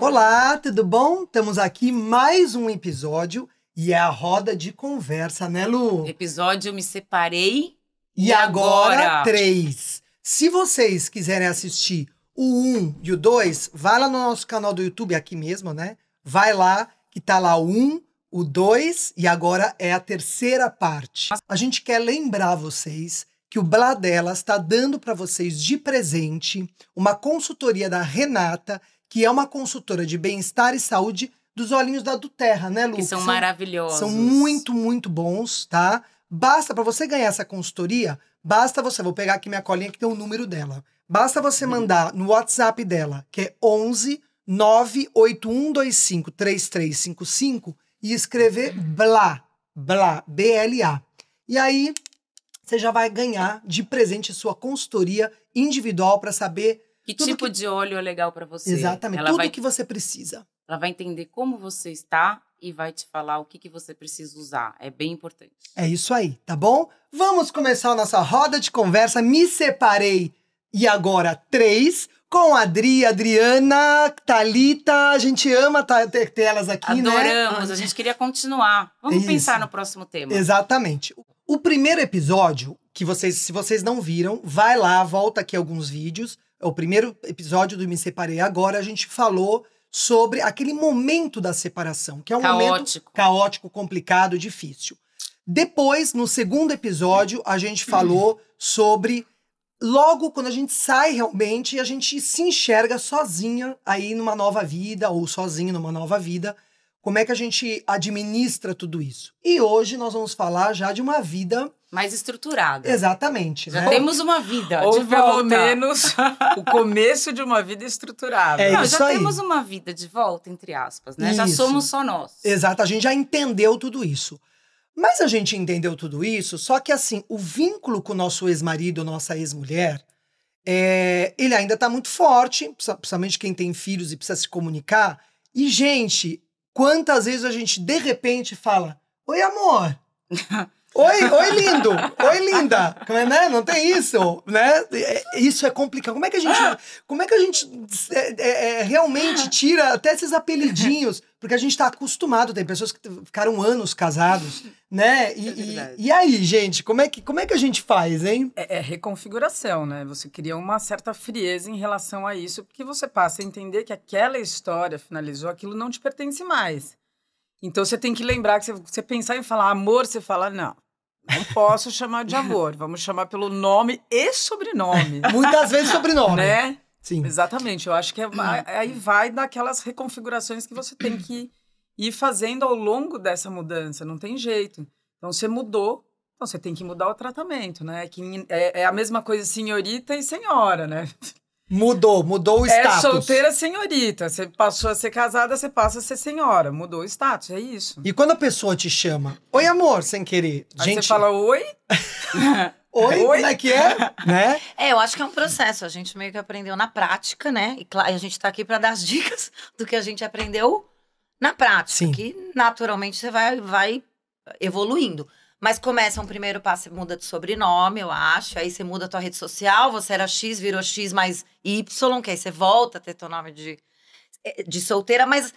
Olá, tudo bom? Estamos aqui mais um episódio e é a roda de conversa, né, Lu? Episódio Me Separei E agora 3. Se vocês quiserem assistir o 1 e o 2, vai lá no nosso canal do YouTube, aqui mesmo, né? Vai lá, que tá lá o 1, o 2 e agora é a terceira parte. A gente quer lembrar vocês que o Blá Delas está dando para vocês de presente uma consultoria da Renata, que é uma consultora de bem-estar e saúde dos olhinhos da Duterra, né, Lu? Que são maravilhosos. São muito, muito bons, tá? Basta, para você ganhar essa consultoria, basta você, vou pegar aqui minha colinha que tem o número dela. Basta você mandar no WhatsApp dela, que é 11 98125 3355 e escrever BLA, B-L-A. E aí, você já vai ganhar de presente sua consultoria individual para saber que tipo de óleo é legal para você. Exatamente, tudo que você precisa. Ela vai entender como você está e vai te falar o que você precisa usar. É bem importante. É isso aí, tá bom? Vamos começar a nossa roda de conversa. Me separei e agora 3 com a Adriana, Thalita. A gente ama ter elas aqui, Adoramos, né? a gente queria continuar. Vamos pensar no próximo tema. Exatamente. O primeiro episódio, que se vocês não viram, vai lá, volta aqui alguns vídeos. É o primeiro episódio do Me Separei Agora. A gente falou sobre aquele momento da separação, que é um momento caótico, complicado, difícil. Depois, no segundo episódio, a gente falou sobre logo quando a gente sai realmente, a gente se enxerga sozinha aí numa nova vida, ou sozinho numa nova vida, como é que a gente administra tudo isso. E hoje nós vamos falar já de uma vida mais estruturada. Exatamente. Já temos uma vida ou de volta. Ou pelo menos o começo de uma vida estruturada. É isso já aí. temos uma vida de volta, entre aspas, né? Isso. Já somos só nós. Exato, a gente já entendeu tudo isso. Mas a gente entendeu tudo isso, só que assim, o vínculo com o nosso ex-marido, nossa ex-mulher, ele ainda tá muito forte, principalmente quem tem filhos e precisa se comunicar. E, gente, quantas vezes a gente, de repente, fala, oi, amor. Oi, lindo! Oi, linda! Né? Não tem isso, né? Isso é complicado. Como é que a gente realmente tira até esses apelidinhos? Porque a gente tá acostumado, tem pessoas que ficaram anos casados, né? E aí, gente, como é que a gente faz, hein? É reconfiguração, né? Você cria uma certa frieza em relação a isso, porque você passa a entender que aquela história finalizou, aquilo não te pertence mais. Então você tem que lembrar que você pensar em falar amor, você fala, não posso chamar de amor, vamos chamar pelo nome e sobrenome. Muitas vezes sobrenome. Né? Sim. Exatamente, eu acho que aí vai daquelas reconfigurações que você tem que ir fazendo ao longo dessa mudança, não tem jeito. Então você mudou, então você tem que mudar o tratamento, né? É a mesma coisa senhorita e senhora, né? Mudou o status. É solteira senhorita. Você passou a ser casada, você passa a ser senhora. Mudou o status, é isso. E quando a pessoa te chama, oi, amor, sem querer. Aí você fala, oi? Oi, como é que é? Né? Eu acho que é um processo. A gente meio que aprendeu na prática, né? E claro, a gente tá aqui para dar as dicas do que a gente aprendeu na prática. Sim. Que naturalmente você vai evoluindo. Mas começa um primeiro passo, você muda de sobrenome, eu acho. Aí você muda a tua rede social, você era X, virou X mais Y, que aí você volta a ter teu nome de solteira. Mas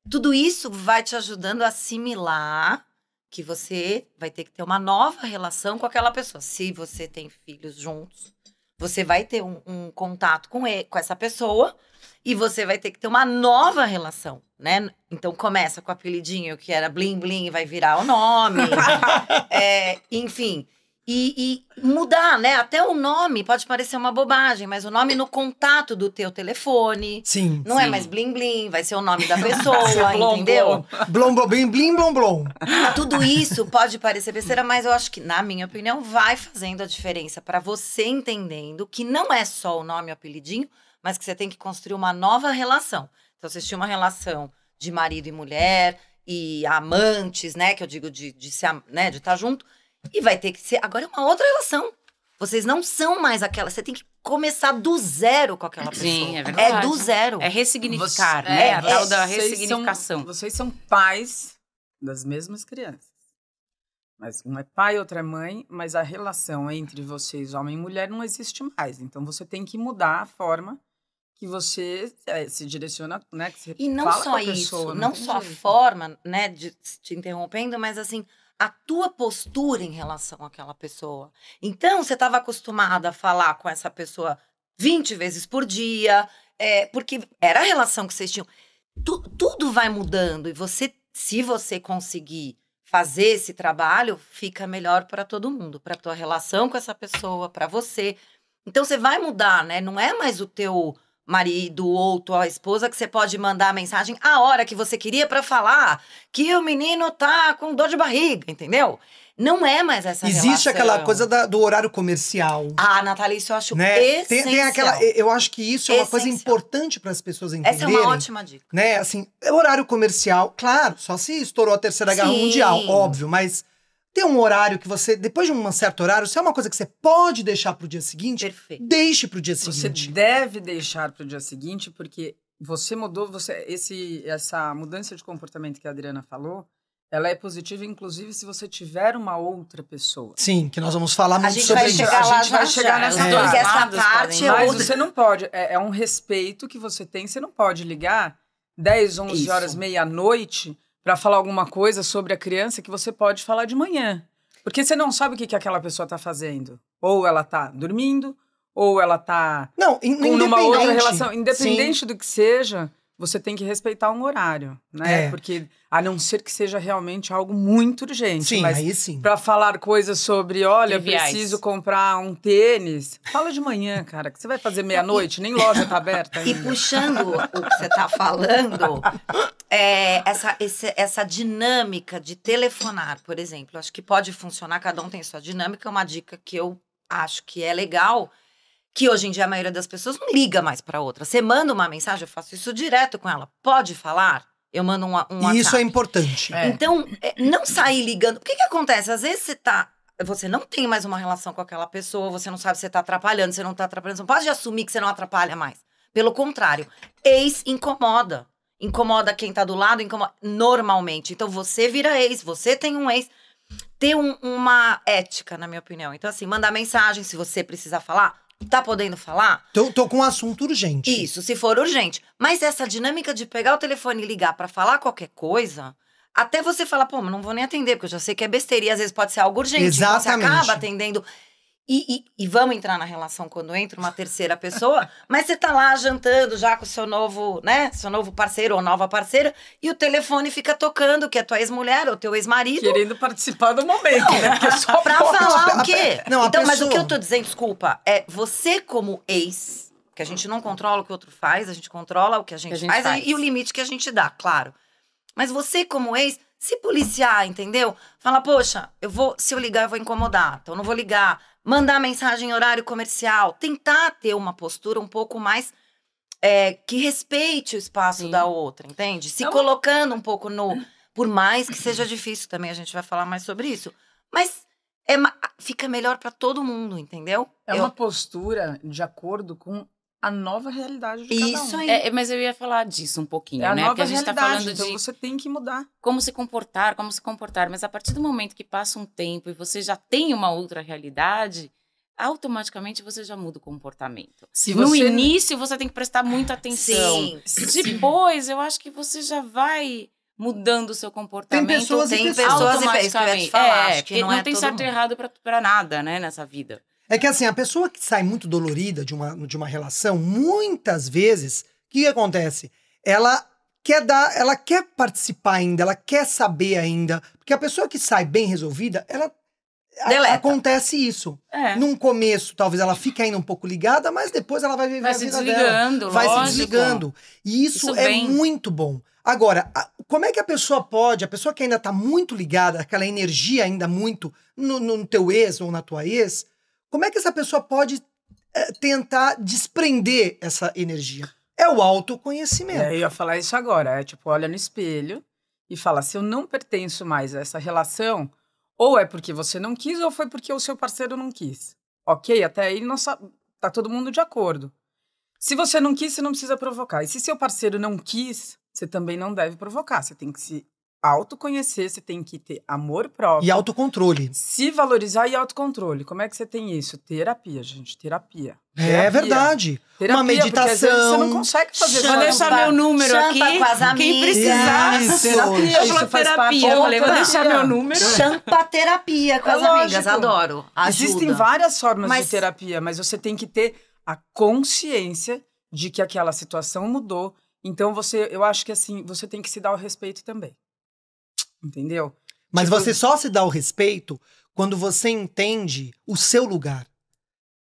tudo isso vai te ajudando a assimilar que você vai ter que ter uma nova relação com aquela pessoa. Se você tem filhos juntos, você vai ter um contato com essa pessoa e você vai ter que ter uma nova relação, né? Então começa com o apelidinho que era Blim Blim e vai virar o nome. Enfim. E mudar, né? Até o nome pode parecer uma bobagem, mas o nome no contato do teu telefone. Sim. Não é mais Blim Blim, vai ser o nome da pessoa, entendeu? Blom, blom, blim, blim, blom, blom. Tudo isso pode parecer besteira, mas eu acho que, na minha opinião, vai fazendo a diferença para você entendendo que não é só o nome e o apelidinho, mas que você tem que construir uma nova relação. Então, você tinha uma relação de marido e mulher, e amantes, né? Que eu digo de estar junto. E vai ter que ser... Agora é uma outra relação. Vocês não são mais aquela... Você tem que começar do zero com aquela pessoa. Sim, é verdade. É do zero. É ressignificar, né? A tal da ressignificação. Vocês são pais das mesmas crianças. Mas um é pai, outro é mãe, mas a relação entre vocês, homem e mulher, não existe mais. Então, você tem que mudar a forma que você se direciona, né? Que você E não fala só com a isso, pessoa, não tem só a jeito. forma, né, de te interrompendo, mas assim, a tua postura em relação àquela pessoa. Então, você estava acostumada a falar com essa pessoa 20 vezes por dia, porque era a relação que vocês tinham. Tudo vai mudando e se você conseguir fazer esse trabalho, fica melhor para todo mundo, para tua relação com essa pessoa, para você. Então você vai mudar, né? Não é mais o teu marido ou tua esposa que você pode mandar a mensagem a hora que você queria para falar que o menino tá com dor de barriga, entendeu? Não é mais essa Existe relação. aquela coisa do horário comercial. Ah, Natália, isso eu acho Né? essencial. Tem aquela, eu acho que isso é uma coisa Essencial. importante para as pessoas entenderem. Essa é uma ótima dica. Né? Assim, é horário comercial, claro, só se estourou a Terceira Guerra Sim. Mundial, óbvio, mas tem um horário que você, depois de um certo horário, se é uma coisa que você pode deixar pro dia seguinte, Perfeito. deixe pro dia Você seguinte. deve deixar para o dia seguinte, porque você mudou, essa mudança de comportamento que a Adriana falou, ela é positiva, inclusive, se você tiver uma outra pessoa. Sim, que nós vamos falar muito gente sobre vai isso. chegar A lá gente vai já chegar já. nessa Os dois, parte. essa Lados parte podem- é Mas outra. você não pode, é um respeito que você tem, você não pode ligar 10, 11 Isso. horas, meia-noite, para falar alguma coisa sobre a criança que você pode falar de manhã. Porque você não sabe o que aquela pessoa está fazendo. Ou ela está dormindo, ou ela está Não, numa outra independente. relação. Independente do que seja, você tem que respeitar um horário, né? É. Porque, a não ser que seja realmente algo muito urgente. Sim, mas aí sim. para falar coisas sobre, olha, Triviais. preciso comprar um tênis. Fala de manhã, cara, que você vai fazer meia-noite, nem loja tá aberta E ainda. puxando o que você tá falando, essa dinâmica de telefonar, por exemplo, acho que pode funcionar, cada um tem sua dinâmica, é uma dica que eu acho que é legal, que hoje em dia a maioria das pessoas não liga mais para outra. Você manda uma mensagem, eu faço isso direto com ela. Pode falar? Eu mando um WhatsApp. E isso é importante. É. Então, não sair ligando. O que acontece? Às vezes você não tem mais uma relação com aquela pessoa, você não sabe se você tá atrapalhando, se não tá atrapalhando. Você não pode assumir que você não atrapalha mais. Pelo contrário, ex incomoda. Incomoda quem tá do lado, incomoda normalmente. Então, você vira ex, você tem um ex. Ter uma ética, na minha opinião. Então, assim, mandar mensagem se você precisar falar. Tá podendo falar? Tô com um assunto urgente. Isso, se for urgente. Mas essa dinâmica de pegar o telefone e ligar pra falar qualquer coisa, até você falar, pô, mas não vou nem atender, porque eu já sei que é besteira e às vezes pode ser algo urgente. Exatamente. Então você acaba atendendo. E vamos entrar na relação quando entra uma terceira pessoa, mas você tá lá jantando já com o seu novo, né? Seu novo parceiro ou nova parceira, e o telefone fica tocando, que é tua ex-mulher ou teu ex-marido. Querendo participar do momento, né? Porque só Pra pode. falar o quê? Não, a Então, mas o pessoa- que eu tô dizendo, desculpa, é você como ex, que a gente não controla o que o outro faz, a gente controla o que a gente faz. E o limite que a gente dá, claro. Mas você como ex, se policiar, entendeu? Fala, poxa, se eu ligar eu vou incomodar, então eu não vou ligar. Mandar mensagem em horário comercial. Tentar ter uma postura um pouco mais que respeite o espaço Sim. da outra, entende? Se Não. colocando um pouco no... Por mais que seja difícil também, a gente vai falar mais sobre isso. Mas fica melhor pra todo mundo, entendeu? É uma postura de acordo com a nova realidade de cada um. Isso aí. Mas eu ia falar disso um pouquinho, É a né? nova Porque a gente tá realidade, falando então de você tem que mudar. como se comportar. Mas a partir do momento que passa um tempo e você já tem uma outra realidade, automaticamente você já muda o comportamento. Se No você- início, você tem que prestar muita atenção. Sim. Depois, eu acho que você já vai mudando o seu comportamento. Tem pessoas e Tem pessoas. pessoas e pessoas que eu ia te falar. Acho que porque não não é tem todo certo e mundo. errado pra nada, né, nessa vida. É que assim, a pessoa que sai muito dolorida de uma relação, muitas vezes, o que acontece? Ela quer participar ainda, ela quer saber ainda. Porque a pessoa que sai bem resolvida, Deleta. acontece isso. Num começo, talvez ela fique ainda um pouco ligada, mas depois ela vai viver Vai a se vida dela. desligando, Vai se lógico. desligando. E isso Isso é vem. muito bom. Agora, como é que a pessoa que ainda tá muito ligada, aquela energia ainda muito no teu ex ou na tua ex, como é que essa pessoa pode tentar desprender essa energia? É o autoconhecimento. Eu ia falar isso agora. É tipo, olha no espelho e fala, se eu não pertenço mais a essa relação, ou é porque você não quis, ou foi porque o seu parceiro não quis. Ok? Até aí tá todo mundo de acordo. Se você não quis, você não precisa provocar. E se seu parceiro não quis, você também não deve provocar. Você tem que se autoconhecer, você tem que ter amor próprio. E autocontrole. Se valorizar e autocontrole. Como é que você tem isso? Terapia, gente. Terapia. É verdade. Terapia, Uma meditação. Porque às vezes você não consegue fazer Vou deixar meu número aqui. Champa com as Quem amigas. precisar. Isso. Terapia, Eu falei terapia. Eu falei, vou deixar meu número. Champa terapia com É as amigas, lógico. adoro. Ajuda. Existem várias formas Mas- de terapia, mas você tem que ter a consciência de que aquela situação mudou. Então, eu acho que assim, você tem que se dar o respeito também. Entendeu? Mas Tipo, você só se dá o respeito quando você entende o seu lugar.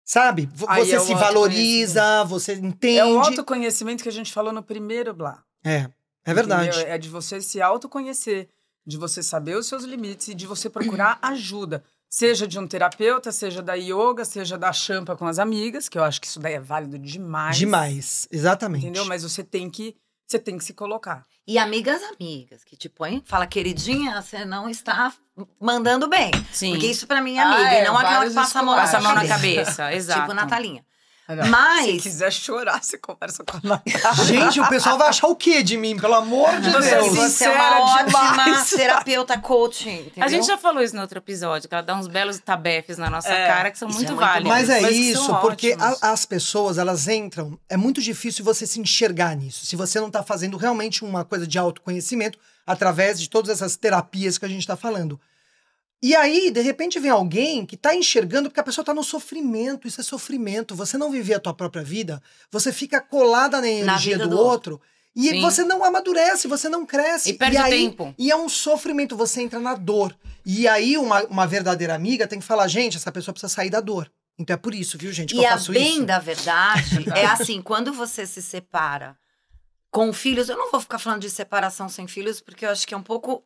Sabe? Aí Você é o se valoriza, você entende. É o autoconhecimento que a gente falou no primeiro Blá. É verdade. Entendeu? É de você se autoconhecer, de você saber os seus limites e de você procurar ajuda. Seja de um terapeuta, seja da yoga, seja da champa com as amigas, que eu acho que isso daí é válido demais. Demais, exatamente. Entendeu? Mas você tem que se colocar. E amigas, que te põem, fala, queridinha, você não está mandando bem. Sim. Porque isso pra mim é amiga, e não aquela que vários passa a mão Passa a mão na cabeça. cabeça, exato. Tipo Natalinha. Se Mas, quiser chorar, você conversa com a Natália. Gente, o pessoal vai achar o quê de mim? Pelo amor de Você Deus. sim. você é uma sincera ótima demais. terapeuta coach, entendeu? A gente já falou isso no outro episódio, que ela dá uns belos tabefes na nossa cara que são Isso muito é muito válidos. Mas é que são isso, porque ótimos. as pessoas, elas entram... É muito difícil você se enxergar nisso. Se você não tá fazendo realmente uma coisa de autoconhecimento através de todas essas terapias que a gente tá falando. E aí, de repente, vem alguém que tá enxergando porque a pessoa tá no sofrimento. Isso é sofrimento. Você não viver a tua própria vida, você fica colada na energia vida do do outro. E Sim. você não amadurece, você não cresce. E perde aí, tempo. E é um sofrimento, você entra na dor. E aí, uma verdadeira amiga tem que falar, gente, essa pessoa precisa sair da dor. Então é por isso, viu, gente, que E eu a faço bem isso. da verdade é assim, quando você se separa com filhos, eu não vou ficar falando de separação sem filhos, porque eu acho que é um pouco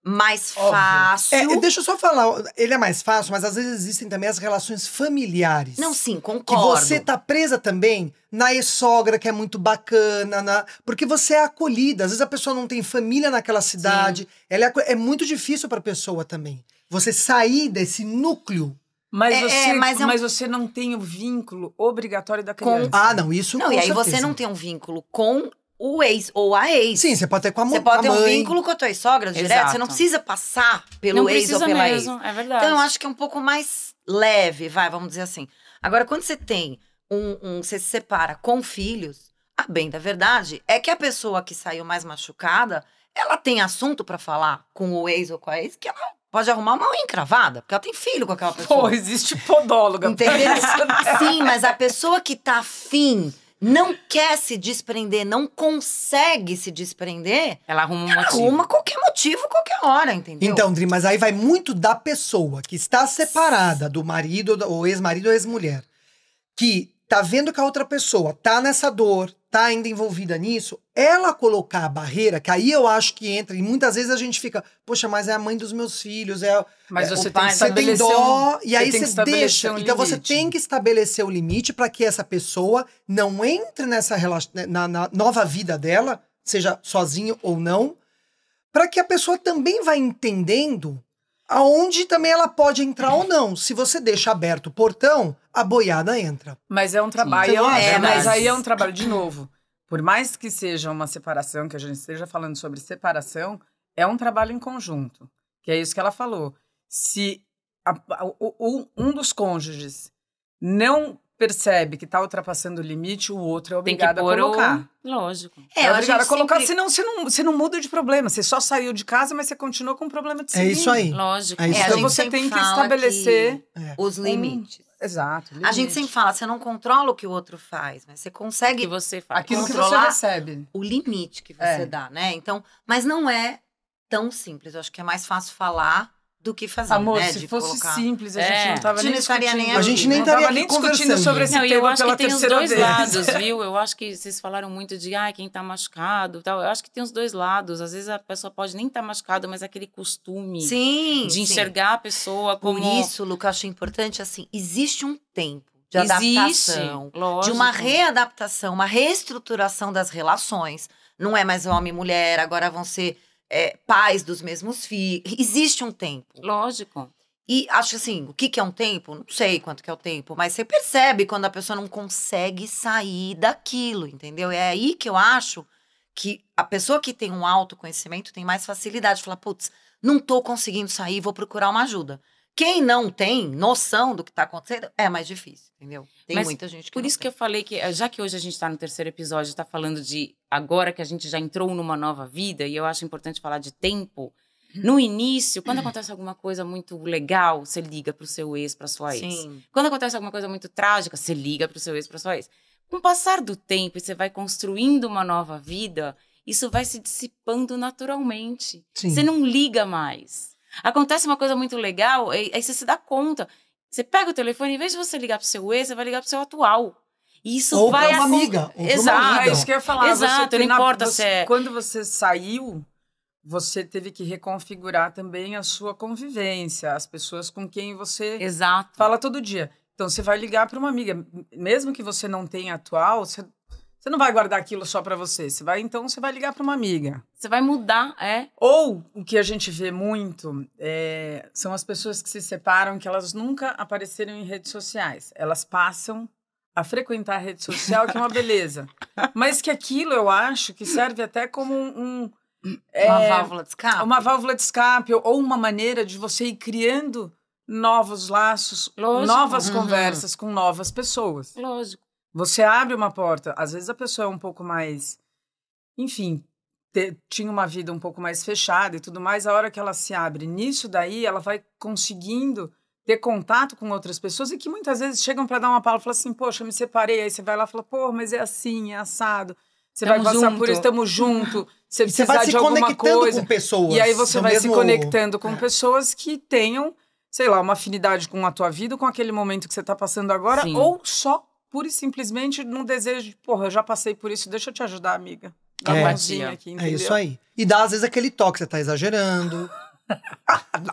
mais Óbvio. fácil. Deixa eu só falar, ele é mais fácil, mas às vezes existem também as relações familiares. Não, sim, Que concordo. você tá presa também na ex-sogra, que é muito bacana, porque você é acolhida. Às vezes a pessoa não tem família naquela cidade. Ela é muito difícil pra pessoa também. Você sair desse núcleo. Mas, mas você não tem o vínculo obrigatório da Com- criança. Ah, não, isso Não, com e aí certeza. você não tem um vínculo com o ex ou a ex. Sim, você pode ter com a mãe. Você pode ter um vínculo com a tua sogra direto, Exato. você não precisa passar pelo Não ex ou precisa pela mesmo, ex. é verdade. Então eu acho que é um pouco mais leve, vamos dizer assim. Agora, quando você tem você se separa com filhos, a bem da verdade é que a pessoa que saiu mais machucada, ela tem assunto pra falar com o ex ou com a ex, que ela pode arrumar uma unha encravada, porque ela tem filho com aquela pessoa. Pô, existe podóloga. Entendeu? Sim, mas a pessoa que tá afim, não quer se desprender, não consegue se desprender, Ela arruma um motivo. arruma qualquer motivo, qualquer hora, entendeu? Então, Dri, mas aí vai muito da pessoa que está separada do marido, ou ex-marido ou ex-mulher, que tá vendo que a outra pessoa tá nessa dor, tá ainda envolvida nisso, ela colocar a barreira, que aí eu acho que entra, e muitas vezes a gente fica, poxa, mas é a mãe dos meus filhos, Mas o você pai, tem que você tem estabelecer dó, e você aí tem que você estabelecer deixa. um Então você limite. tem que estabelecer o limite para que essa pessoa não entre nessa na nova vida dela, seja sozinho ou não, para que a pessoa também vá entendendo aonde também ela pode entrar ou não. Se você deixa aberto o portão, a boiada entra. Mas é um trabalho. Sim, Mas mas- aí é um trabalho, de novo. Por mais que seja uma separação, que a gente esteja falando sobre separação, é um trabalho em conjunto. Que é isso que ela falou. Se um dos cônjuges não percebe que está ultrapassando o limite, o outro é Tem que obrigado a pôr colocar. Lógico. É a obrigado a gente colocar, sempre- senão você não muda de problema. Você só saiu de casa, mas você continua com o problema de É seguir. isso aí. Lógico. É isso a Então aí. gente você sempre tem que fala estabelecer... os limites. Exato. A gente sempre fala, você não controla o que o outro faz, mas você O que consegue você faz. Aquilo que você controlar recebe. o limite que você É. dá, né? Então, mas não é tão simples. Eu acho que é mais fácil falar do que fazer, Amor, né? se de fosse colocar. simples, a É. gente não tava A gente nem não estaria discutindo. nem A gente nem não estaria tava aqui nem discutindo conversando. sobre esse Não, e tema eu acho pela que tem os terceira dois vez. lados, viu? Eu acho que vocês falaram muito de quem tá machucado e tal. Eu acho que tem os dois lados. Às vezes a pessoa pode nem estar machucada, mas aquele costume Sim, de sim. enxergar a pessoa como... Por isso, Luca, eu acho importante, assim, existe um tempo de Existe, adaptação, lógico. de uma readaptação, uma reestruturação das relações. Não é mais homem e mulher, agora vão ser pais dos mesmos filhos. Existe um tempo. Lógico. E acho assim, o que é um tempo? Não sei quanto que é o tempo, mas você percebe quando a pessoa não consegue sair daquilo, entendeu? É aí que eu acho que a pessoa que tem um autoconhecimento tem mais facilidade de falar, putz, não tô conseguindo sair, vou procurar uma ajuda. Quem não tem noção do que tá acontecendo, é mais difícil, entendeu? Tem muita gente que por isso que eu falei que, já que hoje a gente tá no 3º episódio, tá falando de agora que a gente já entrou numa nova vida, e eu acho importante falar de tempo. No início, quando acontece alguma coisa muito legal, você liga pro seu ex, pra sua ex. Sim. Quando acontece alguma coisa muito trágica, você liga pro seu ex, pra sua ex. Com o passar do tempo e você vai construindo uma nova vida, isso vai se dissipando naturalmente. Sim. Você não liga mais. Acontece uma coisa muito legal, aí você se dá conta. Você pega o telefone, em vez de você ligar pro seu ex, você vai ligar pro seu atual. E isso Ou vai... pra uma amiga. Ou pra Exato. uma amiga. É isso que eu ia falar. Exato, não importa se é... Quando você saiu, você teve que reconfigurar também a sua convivência, as pessoas com quem você Exato. fala todo dia. Então, você vai ligar para uma amiga. Mesmo que você não tenha atual, você não vai guardar aquilo só para você. Você vai ligar para uma amiga. Você vai mudar, Ou, o que a gente vê muito, são as pessoas que se separam, que elas nunca apareceram em redes sociais. Elas passam a frequentar a rede social, que é uma beleza. Mas que aquilo, eu acho, que serve até como Uma válvula de escape. uma válvula de escape, ou uma maneira de você ir criando novos laços, Lógico. novas conversas com novas pessoas. Lógico. Você abre uma porta, às vezes a pessoa é um pouco mais, enfim, tinha uma vida um pouco mais fechada e tudo mais, a hora que ela se abre nisso daí, ela vai conseguindo ter contato com outras pessoas e que muitas vezes chegam para dar uma palavra e falam assim, poxa, me separei, aí você vai lá e fala, pô, mas é assim, é assado, você vai passar por isso, estamos juntos, você precisa vai se de alguma conectando coisa. com pessoas. E aí você no vai mesmo... se conectando com pessoas que tenham, sei lá, uma afinidade com a tua vida, com aquele momento que você está passando agora, Sim. ou só pura e simplesmente num desejo de, porra, eu já passei por isso, deixa eu te ajudar, amiga. Dá uma mãozinha aqui, entendeu? É isso aí. E dá, às vezes, aquele toque, você tá exagerando.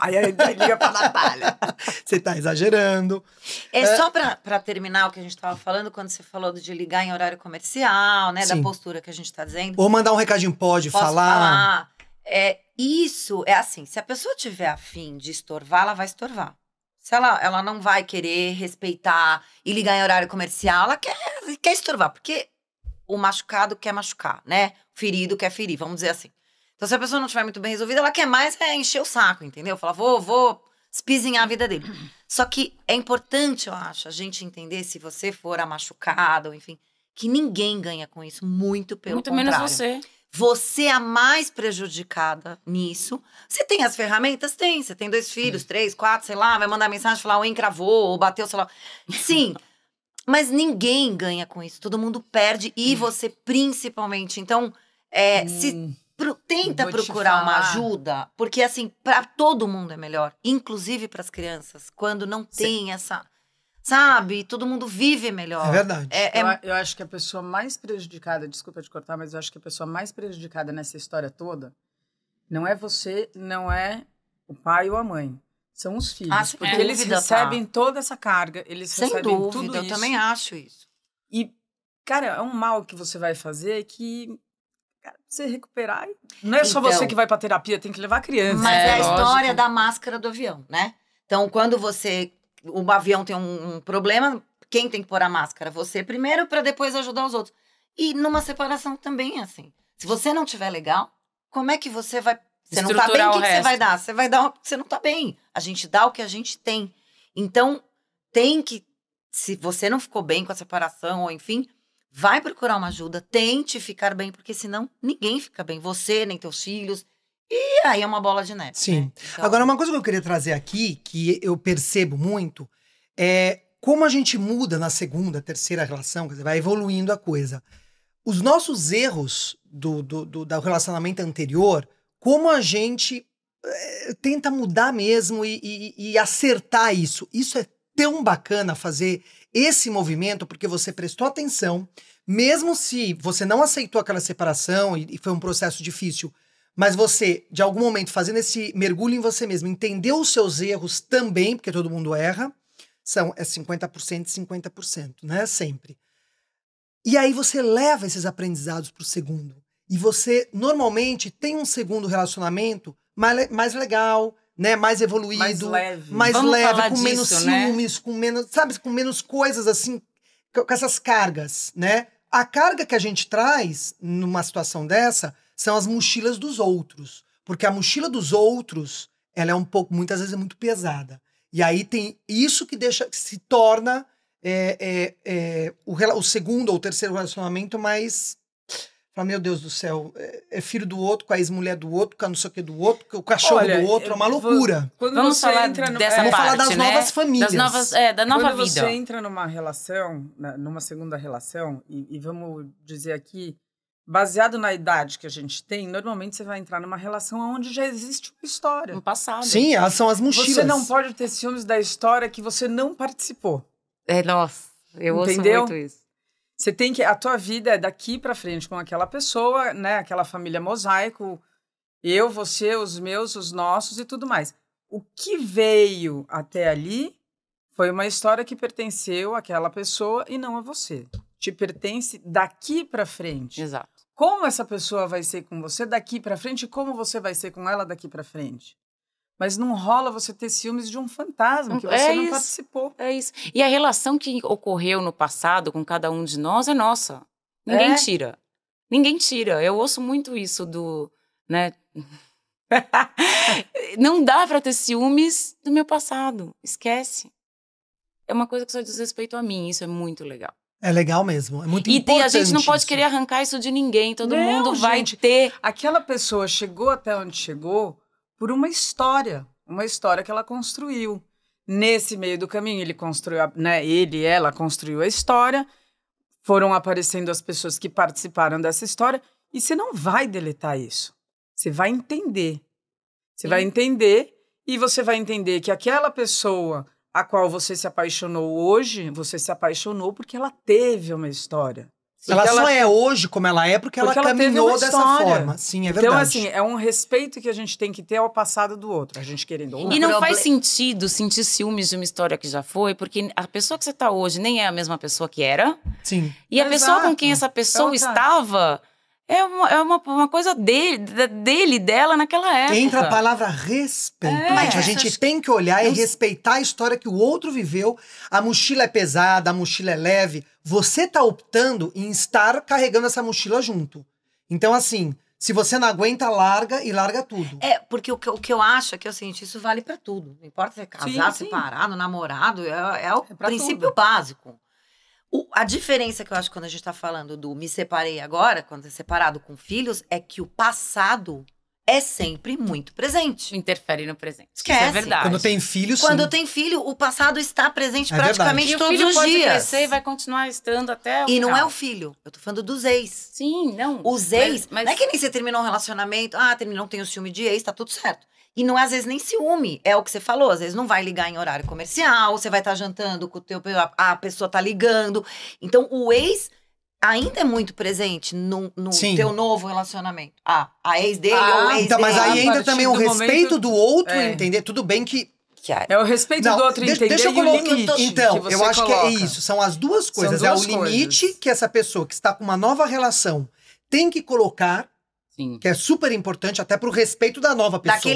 Aí liga pra Natália. Você tá exagerando. Só pra terminar o que a gente tava falando, quando você falou de ligar em horário comercial, né? Sim. Da postura que a gente tá dizendo. Ou mandar um recadinho, pode Posso falar. Isso é assim, se a pessoa tiver afim de estorvar, ela vai estorvar. Se ela não vai querer respeitar e ligar em horário comercial, ela quer estorvar, porque o machucado quer machucar, né? O ferido quer ferir, vamos dizer assim. Então, se a pessoa não estiver muito bem resolvida, ela quer mais encher o saco, entendeu? Falar, vou espizinhar a vida dele. Só que é importante, eu acho, a gente entender, se você for a machucada, ou enfim, que ninguém ganha com isso, muito pelo contrário. Muito menos você. Você é a mais prejudicada nisso. Você tem as ferramentas? Tem. Você tem 2 filhos, 3, 4, sei lá, vai mandar mensagem, falar, o encravou, ou bateu, sei lá. Sim, mas ninguém ganha com isso. Todo mundo perde, e você principalmente. Então, tenta vou te procurar uma falar. ajuda, porque assim, para todo mundo é melhor, inclusive para as crianças, quando não tem essa... Sabe? Todo mundo vive melhor. É verdade. Eu acho que a pessoa mais prejudicada, desculpa te cortar, mas eu acho que a pessoa mais prejudicada nessa história toda não é você, não é o pai ou a mãe. São os filhos. Sem porque dúvida, eles recebem toda essa carga, eles Sem recebem dúvida, tudo eu isso. também acho isso. E, cara, é um mal que você vai fazer que... Cara, você recuperar... Não é só Então, você que vai pra terapia, tem que levar a criança. Mas é a lógico. história da máscara do avião, né? Então, quando o avião tem um problema, quem tem que pôr a máscara? Você primeiro, para depois ajudar os outros. E numa separação também é assim. Se você não tiver legal, como é que você vai... Você não tá bem, Estruturar o que o que você resto. vai dar? Você vai dar... Você não tá bem. A gente dá o que a gente tem. Então, tem que... Se você não ficou bem com a separação, ou enfim, vai procurar uma ajuda. Tente ficar bem, porque senão ninguém fica bem. Você, nem teus filhos. E aí é uma bola de neve. Sim. Né? Então, Agora, uma coisa que eu queria trazer aqui, que eu percebo muito, é como a gente muda na segunda, terceira relação, quer dizer, vai evoluindo a coisa. Os nossos erros do relacionamento anterior, como a gente tenta mudar mesmo e acertar isso. Isso é tão bacana fazer esse movimento, porque você prestou atenção, mesmo se você não aceitou aquela separação e foi um processo difícil, mas você, de algum momento, fazendo esse mergulho em você mesmo, entendeu os seus erros também, porque todo mundo erra, é 50% e 50%, né? Sempre. E aí você leva esses aprendizados pro segundo. E você, normalmente, tem um segundo relacionamento mais legal, né? Mais evoluído. Mais Vamos leve, falar com menos disso, né? ciúmes, com menos, sabe? Com menos coisas, assim, com essas cargas, né? a carga que a gente traz numa situação dessa são as mochilas dos outros. Porque a mochila dos outros, ela é um pouco, muitas vezes é muito pesada. E aí tem isso que se torna o segundo ou terceiro relacionamento mais... Fala, meu Deus do céu, é filho do outro, com a ex-mulher do outro, com a não sei o que do outro, com o cachorro do outro, é uma loucura. Vamos falar dessa parte, vamos falar das novas famílias. Da nova quando vida. Quando você entra numa relação, numa segunda relação, e vamos dizer aqui, baseado na idade que a gente tem, normalmente você vai entrar numa relação onde já existe uma história. No passado. Sim, elas são as mochilas. Você não pode ter ciúmes da história que você não participou. Nossa, eu ouço muito isso. Você tem que... A tua vida é daqui pra frente com aquela pessoa, né? Aquela família mosaico. Eu, você, os meus, os nossos e tudo mais. O que veio até ali foi uma história que pertenceu àquela pessoa e não a você. Te pertence daqui pra frente. Exato. Como essa pessoa vai ser com você daqui pra frente e como você vai ser com ela daqui pra frente. Mas não rola você ter ciúmes de um fantasma que você não participou. É isso. E a relação que ocorreu no passado com cada um de nós é nossa. Ninguém tira. Ninguém tira. Eu ouço muito isso né? Não dá pra ter ciúmes do meu passado. Esquece. É uma coisa que só diz respeito a mim. Isso é muito legal. É legal mesmo. É muito importante. E a gente não pode querer arrancar isso de ninguém. Todo mundo vai ter... Aquela pessoa chegou até onde chegou por uma história que ela construiu. Nesse meio do caminho, ele construiu, né? Ela construiu a história, foram aparecendo as pessoas que participaram dessa história, e você não vai deletar isso. Você vai entender. Você vai entender, e você vai entender que aquela pessoa a qual você se apaixonou hoje, você se apaixonou porque ela teve uma história. Ela só é hoje como ela é porque ela caminhou dessa forma. Sim, é verdade. Então, assim, é um respeito que a gente tem que ter ao passado do outro. A gente querendo ou não. E não faz sentido sentir ciúmes de uma história que já foi, porque a pessoa que você está hoje nem é a mesma pessoa que era. Sim. E a pessoa com quem essa pessoa estava é uma coisa dela naquela época. Entra a palavra respeito. A gente tem que olhar e respeitar a história que o outro viveu. A mochila é pesada, a mochila é leve. Você tá optando em estar carregando essa mochila junto. Então, assim, se você não aguenta, larga e larga tudo. Porque o que eu acho é que é o seguinte, isso vale pra tudo. Não importa se é casado, separado, namorado, é o princípio básico. A diferença que eu acho quando a gente tá falando do me separei agora, quando é separado com filhos, é que o passado é sempre muito presente. Interfere no presente. Esquece. Isso é verdade. Quando tem filho, sim. Quando tem filho, o passado está presente praticamente todos os dias. E o filho pode crescer e vai continuar estando até o final. não é o filho. Eu tô falando dos ex. Sim, não. Os ex, não é que nem você terminou um relacionamento, terminou, não tem o ciúme de ex, tá tudo certo. E não é, às vezes, nem ciúme. É o que você falou. Às vezes, não vai ligar em horário comercial, você vai estar jantando com o teu... A pessoa tá ligando. Então, o ex ainda é muito presente no teu novo relacionamento. A ex dele ou o ex então, dele. Mas aí ainda também o respeito do outro, entender. Tudo bem que... É o respeito do outro entender deixa eu colocar, o limite. Então, eu acho que é isso. São as duas coisas. São duas o limite que essa pessoa que está com uma nova relação tem que colocar... Sim. Que é super importante até pro respeito da nova pessoa.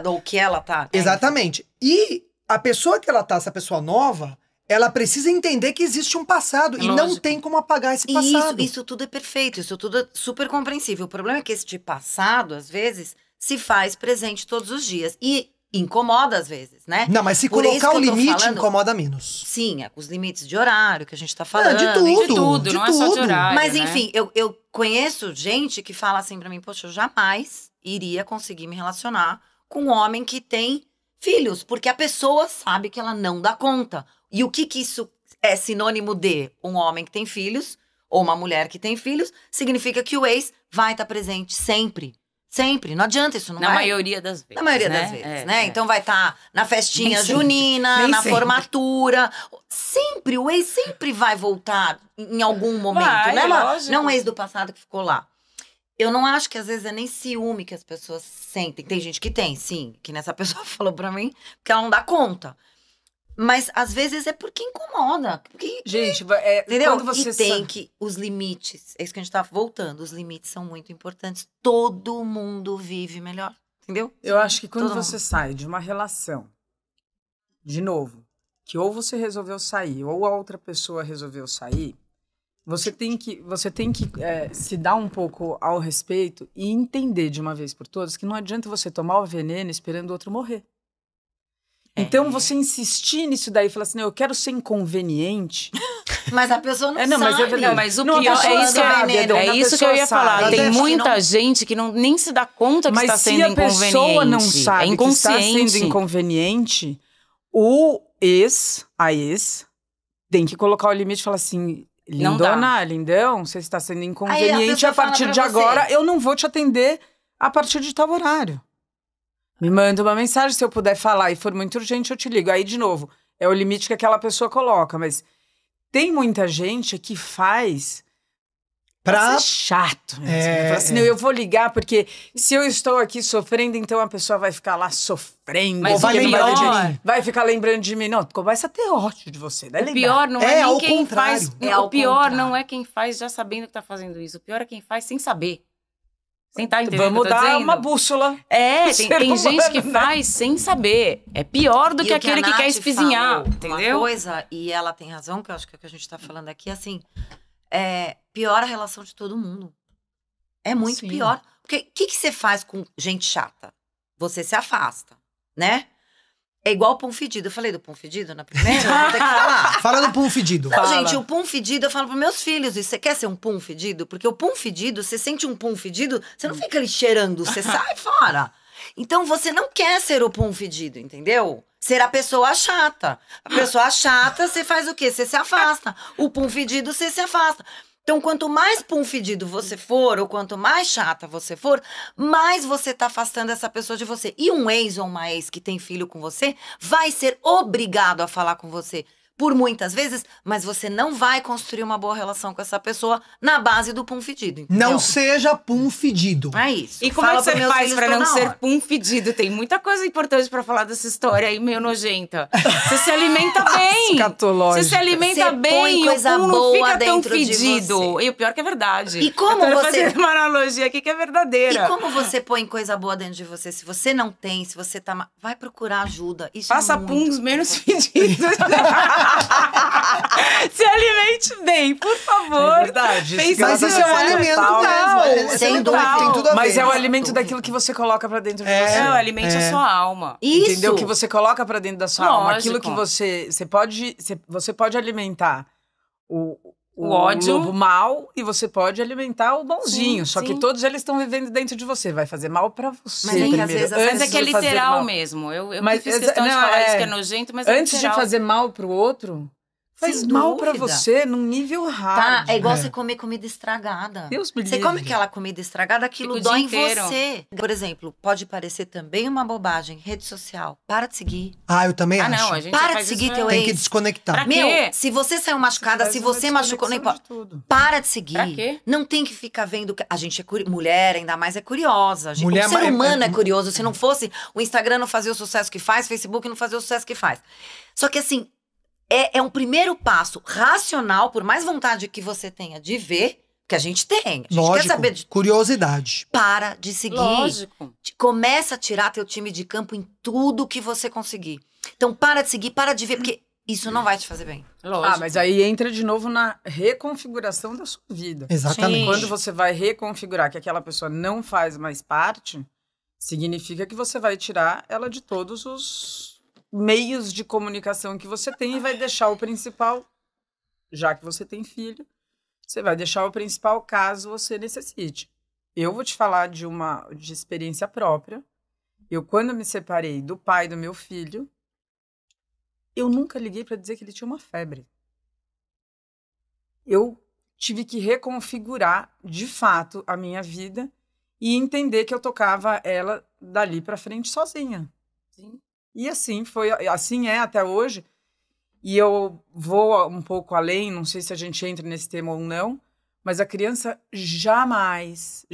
Ou que ela tá. Exatamente. E a pessoa que ela tá, essa pessoa nova, ela precisa entender que existe um passado. E não tem como apagar esse passado. Isso tudo é perfeito, isso tudo é super compreensível. O problema é que esse passado, às vezes, se faz presente todos os dias. E incomoda às vezes, né? Não, mas se colocar o limite, incomoda menos. Sim, os limites de horário que a gente tá falando. De tudo, não é só de horário, mas né? enfim, eu conheço gente que fala assim pra mim, poxa, eu jamais iria conseguir me relacionar com um homem que tem filhos, porque a pessoa sabe que ela não dá conta. E o que isso é sinônimo de um homem que tem filhos, ou uma mulher que tem filhos, significa que o ex vai estar presente sempre. Sempre, não adianta isso, não Na maioria das vezes. Na maioria das vezes, né? Então vai estar na festinha junina, na formatura. Sempre, o ex sempre vai voltar em algum momento, né? Não o ex do passado que ficou lá. Eu não acho que às vezes é nem ciúme que as pessoas sentem. Tem gente que tem, sim, que nessa pessoa falou pra mim, porque ela não dá conta. Mas às vezes é porque incomoda. Gente, entendeu? Quando você tem que os limites, é isso que a gente tá voltando, os limites são muito importantes. Todo mundo vive melhor, entendeu? Eu acho que quando você sai de uma relação, de novo, que ou você resolveu sair, ou a outra pessoa resolveu sair, Você tem que se dar um pouco ao respeito e entender de uma vez por todas que não adianta você tomar o veneno esperando o outro morrer. Então, você insistir nisso daí, falar assim, não, eu quero ser inconveniente. Mas a pessoa não sabe. Mas é verdade. Não, mas o Não, pior é isso que eu ia falar. sabe. Tem Mas muita gente que nem se dá conta que está sendo inconveniente. Mas se a pessoa não sabe que está sendo inconveniente, a ex, tem que colocar o limite e falar assim, lindão, você está sendo inconveniente, a partir de agora eu não vou te atender a partir de tal horário. Me manda uma mensagem, se eu puder falar e for muito urgente, eu te ligo. Aí, de novo, é o limite que aquela pessoa coloca. Mas tem muita gente que faz pra ser chato. Fala assim, eu vou ligar porque se eu estou aqui sofrendo, então a pessoa vai ficar lá sofrendo. Mas vai ficar lembrando de mim. Não, começa a ter ódio de você. O pior não é nem quem faz. O pior não é quem faz já sabendo que tá fazendo isso. O pior é quem faz sem saber. Sem estar entendendo. Vamos dar uma bússola. Tem gente que faz sem saber. É pior do que aquele que quer espizinhar, entendeu? Uma coisa, e ela tem razão, que eu acho que é o que a gente tá falando aqui, assim, piora a relação de todo mundo. É muito pior. Porque o que você faz com gente chata? Você se afasta, né? É igual o pum fedido. Eu falei do pum fedido na primeira? Vou ter que falar. Fala do pum fedido. Não, gente, o pum fedido, eu falo pros meus filhos, e você quer ser um pum fedido? Porque o pum fedido, você sente um pum fedido, você não fica ali cheirando, você sai fora. Então, você não quer ser o pum fedido, entendeu? Ser a pessoa chata. A pessoa chata, você faz o quê? Você se afasta. O pum fedido, você se afasta. Então, quanto mais pum fedido você for, ou quanto mais chata você for, mais você tá afastando essa pessoa de você. E um ex ou uma ex que tem filho com você vai ser obrigado a falar com você. Por muitas vezes, mas você não vai construir uma boa relação com essa pessoa na base do pum fedido, entendeu? Não seja pum fedido. É isso. E como é que você faz pra não ser pum fedido? Tem muita coisa importante pra falar dessa história aí, meio nojenta. Você se alimenta bem. Você se alimenta bem e o pum não fica tão fedido. E o pior que é verdade. E como eu tô você... fazendo uma analogia aqui que é verdadeira. E como você põe coisa boa dentro de você? Se você não tem, se você tá... Vai procurar ajuda. Isso Faça puns menos fedidos. Se alimente bem, por favor. É verdade. Mas isso é um alimento mesmo. Sem dúvida. Tem tudo a ver. Mas é o alimento daquilo que você coloca pra dentro de você. Alimente a sua alma. Isso. Entendeu? O que você coloca pra dentro da sua alma. Aquilo que você pode alimentar o ódio, lobo mal, e você pode alimentar o bonzinho. Só que todos eles estão vivendo dentro de você. Vai fazer mal pra você. Mas primeiro. às vezes, mas é que é literal mesmo. Eu fiz questão de falar isso que é nojento, mas é antes de fazer mal pro outro, faz mal pra você num nível hard. Tá, é igual você comer comida estragada. Deus me Você livre. come aquela comida estragada, aquilo dói em você. Por exemplo, pode parecer também uma bobagem. Rede social. Para de seguir. Eu também acho. Não, a gente Para faz de seguir isso teu Tem ex. que desconectar. Pra Meu, quê? se você saiu machucada, se você machucou, não importa. Para de seguir. Pra quê? Não tem que ficar vendo. A gente é mulher, ainda mais, é curiosa. O Mulher ser humano é curioso. Se não fosse, o Instagram não fazia o sucesso que faz, o Facebook não fazia o sucesso que faz. Só que assim, é um primeiro passo racional, por mais vontade que você tenha de ver, que a gente tem. A gente Lógico, quer saber de... curiosidade. Para de seguir. Lógico. Começa a tirar teu time de campo em tudo que você conseguir. Então, para de seguir, para de ver, porque isso não vai te fazer bem. Lógico. Mas aí entra de novo na reconfiguração da sua vida. Exatamente. Sim. Quando você vai reconfigurar que aquela pessoa não faz mais parte, significa que você vai tirar ela de todos os meios de comunicação que você tem e vai deixar o principal, já que você tem filho, você vai deixar o principal caso você necessite. Eu vou te falar de experiência própria. Eu, quando me separei do pai do meu filho, eu nunca liguei para dizer que ele tinha uma febre. Eu tive que reconfigurar, de fato, a minha vida e entender que eu tocava ela dali para frente sozinha. Sim. E assim é até hoje. E eu vou um pouco além, não sei se a gente entra nesse tema ou não, mas a criança jamais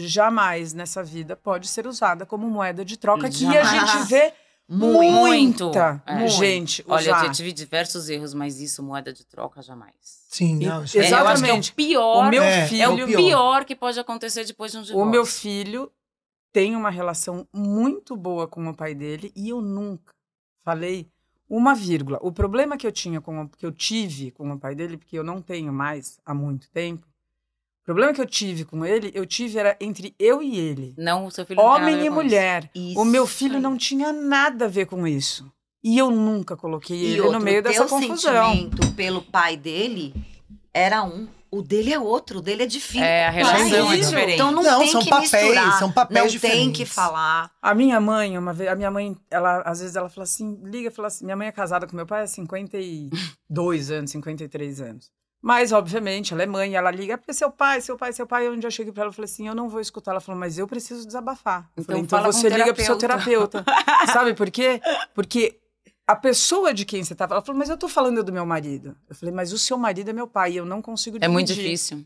nessa vida pode ser usada como moeda de troca, que a gente vê muita gente usar. Olha, eu já tive diversos erros, mas isso, moeda de troca, jamais. Sim, não. Isso Exatamente. Eu acho que é o pior. O meu filho, é o pior que pode acontecer depois de um divórcio. O meu filho tem uma relação muito boa com o pai dele e eu nunca falei Uma vírgula. O problema que eu tive com o pai dele, porque eu não tenho mais há muito tempo, o problema que eu tive com ele, era entre eu e ele. Não, o seu filho não tem nada a Homem ver e com mulher. Isso O meu filho aí. não tinha nada a ver com isso. E eu nunca coloquei E ele outro, no meio dessa o teu confusão. sentimento pelo pai dele era um. O dele é outro, o dele é de filho. É, a com pai. relação é isso. diferente. Então não, Não, tem são que papéis, misturar. são papéis não tem diferentes. que falar. A minha mãe, ela, às vezes ela fala assim, fala assim, minha mãe é casada com meu pai há 52 anos, 53 anos. Mas, obviamente, ela é mãe, ela liga, porque seu pai, onde eu cheguei pra ela, eu falei assim, eu não vou escutar. Ela falou, mas eu preciso desabafar. Eu falei, então fala você com o liga pro seu terapeuta. Sabe por quê? Porque a pessoa de quem você tava, ela falou, mas eu tô falando do meu marido. Eu falei, mas o seu marido é meu pai, e eu não consigo dividir. É muito difícil.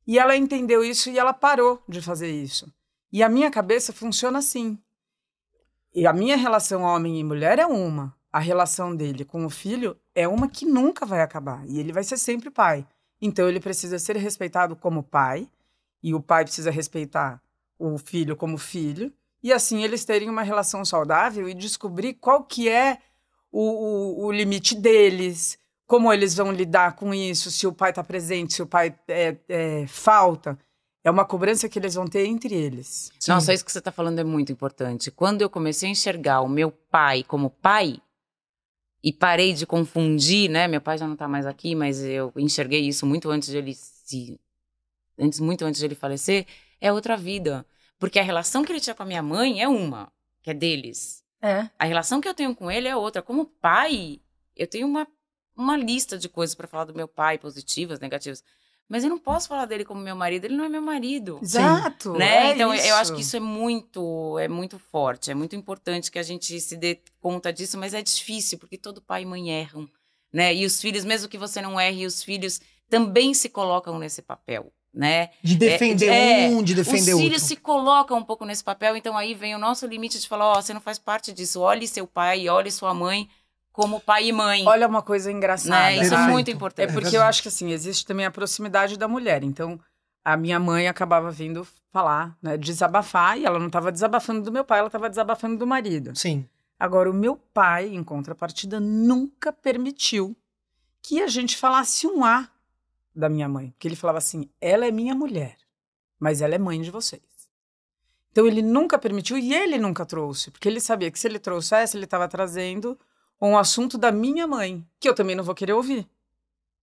E ela entendeu isso e ela parou de fazer isso. E a minha cabeça funciona assim. E a minha relação homem e mulher é uma. A relação dele com o filho é uma que nunca vai acabar. E ele vai ser sempre pai. Então ele precisa ser respeitado como pai. E o pai precisa respeitar o filho como filho. E assim eles terem uma relação saudável e descobrir qual que é o limite deles. Como eles vão lidar com isso, se o pai está presente, se o pai falta. É uma cobrança que eles vão ter entre eles. Nossa, isso que você está falando é muito importante. Quando eu comecei a enxergar o meu pai como pai, e parei de confundir, né? Meu pai já não está mais aqui, mas eu enxerguei isso muito antes de ele falecer, é outra vida. Porque a relação que ele tinha com a minha mãe é uma, que é deles. A relação que eu tenho com ele é outra. Como pai, eu tenho uma lista de coisas para falar do meu pai, positivas, negativas. Mas eu não posso falar dele como meu marido, ele não é meu marido. Exato. Né? Então, eu acho que isso é muito forte, é muito importante que a gente se dê conta disso, mas é difícil, porque todo pai e mãe erram, né? E os filhos, mesmo que você não erre, os filhos também se colocam nesse papel, né? De defender de defender os outro. filhos se colocam um pouco nesse papel, então aí vem o nosso limite de falar, você não faz parte disso, olhe seu pai, olhe sua mãe como pai e mãe. Olha uma coisa engraçada. Né? Isso é Perfeito. muito importante. É porque eu acho que assim, existe também a proximidade da mulher. Então, a minha mãe acabava vindo falar, né, desabafar, e ela não estava desabafando do meu pai, ela estava desabafando do marido. Sim. Agora, o meu pai, em contrapartida, nunca permitiu que a gente falasse um A da minha mãe. Porque ele falava assim, ela é minha mulher, mas ela é mãe de vocês. Então, ele nunca permitiu e ele nunca trouxe. Porque ele sabia que se ele trouxesse, ele estava trazendo um assunto da minha mãe, que eu também não vou querer ouvir.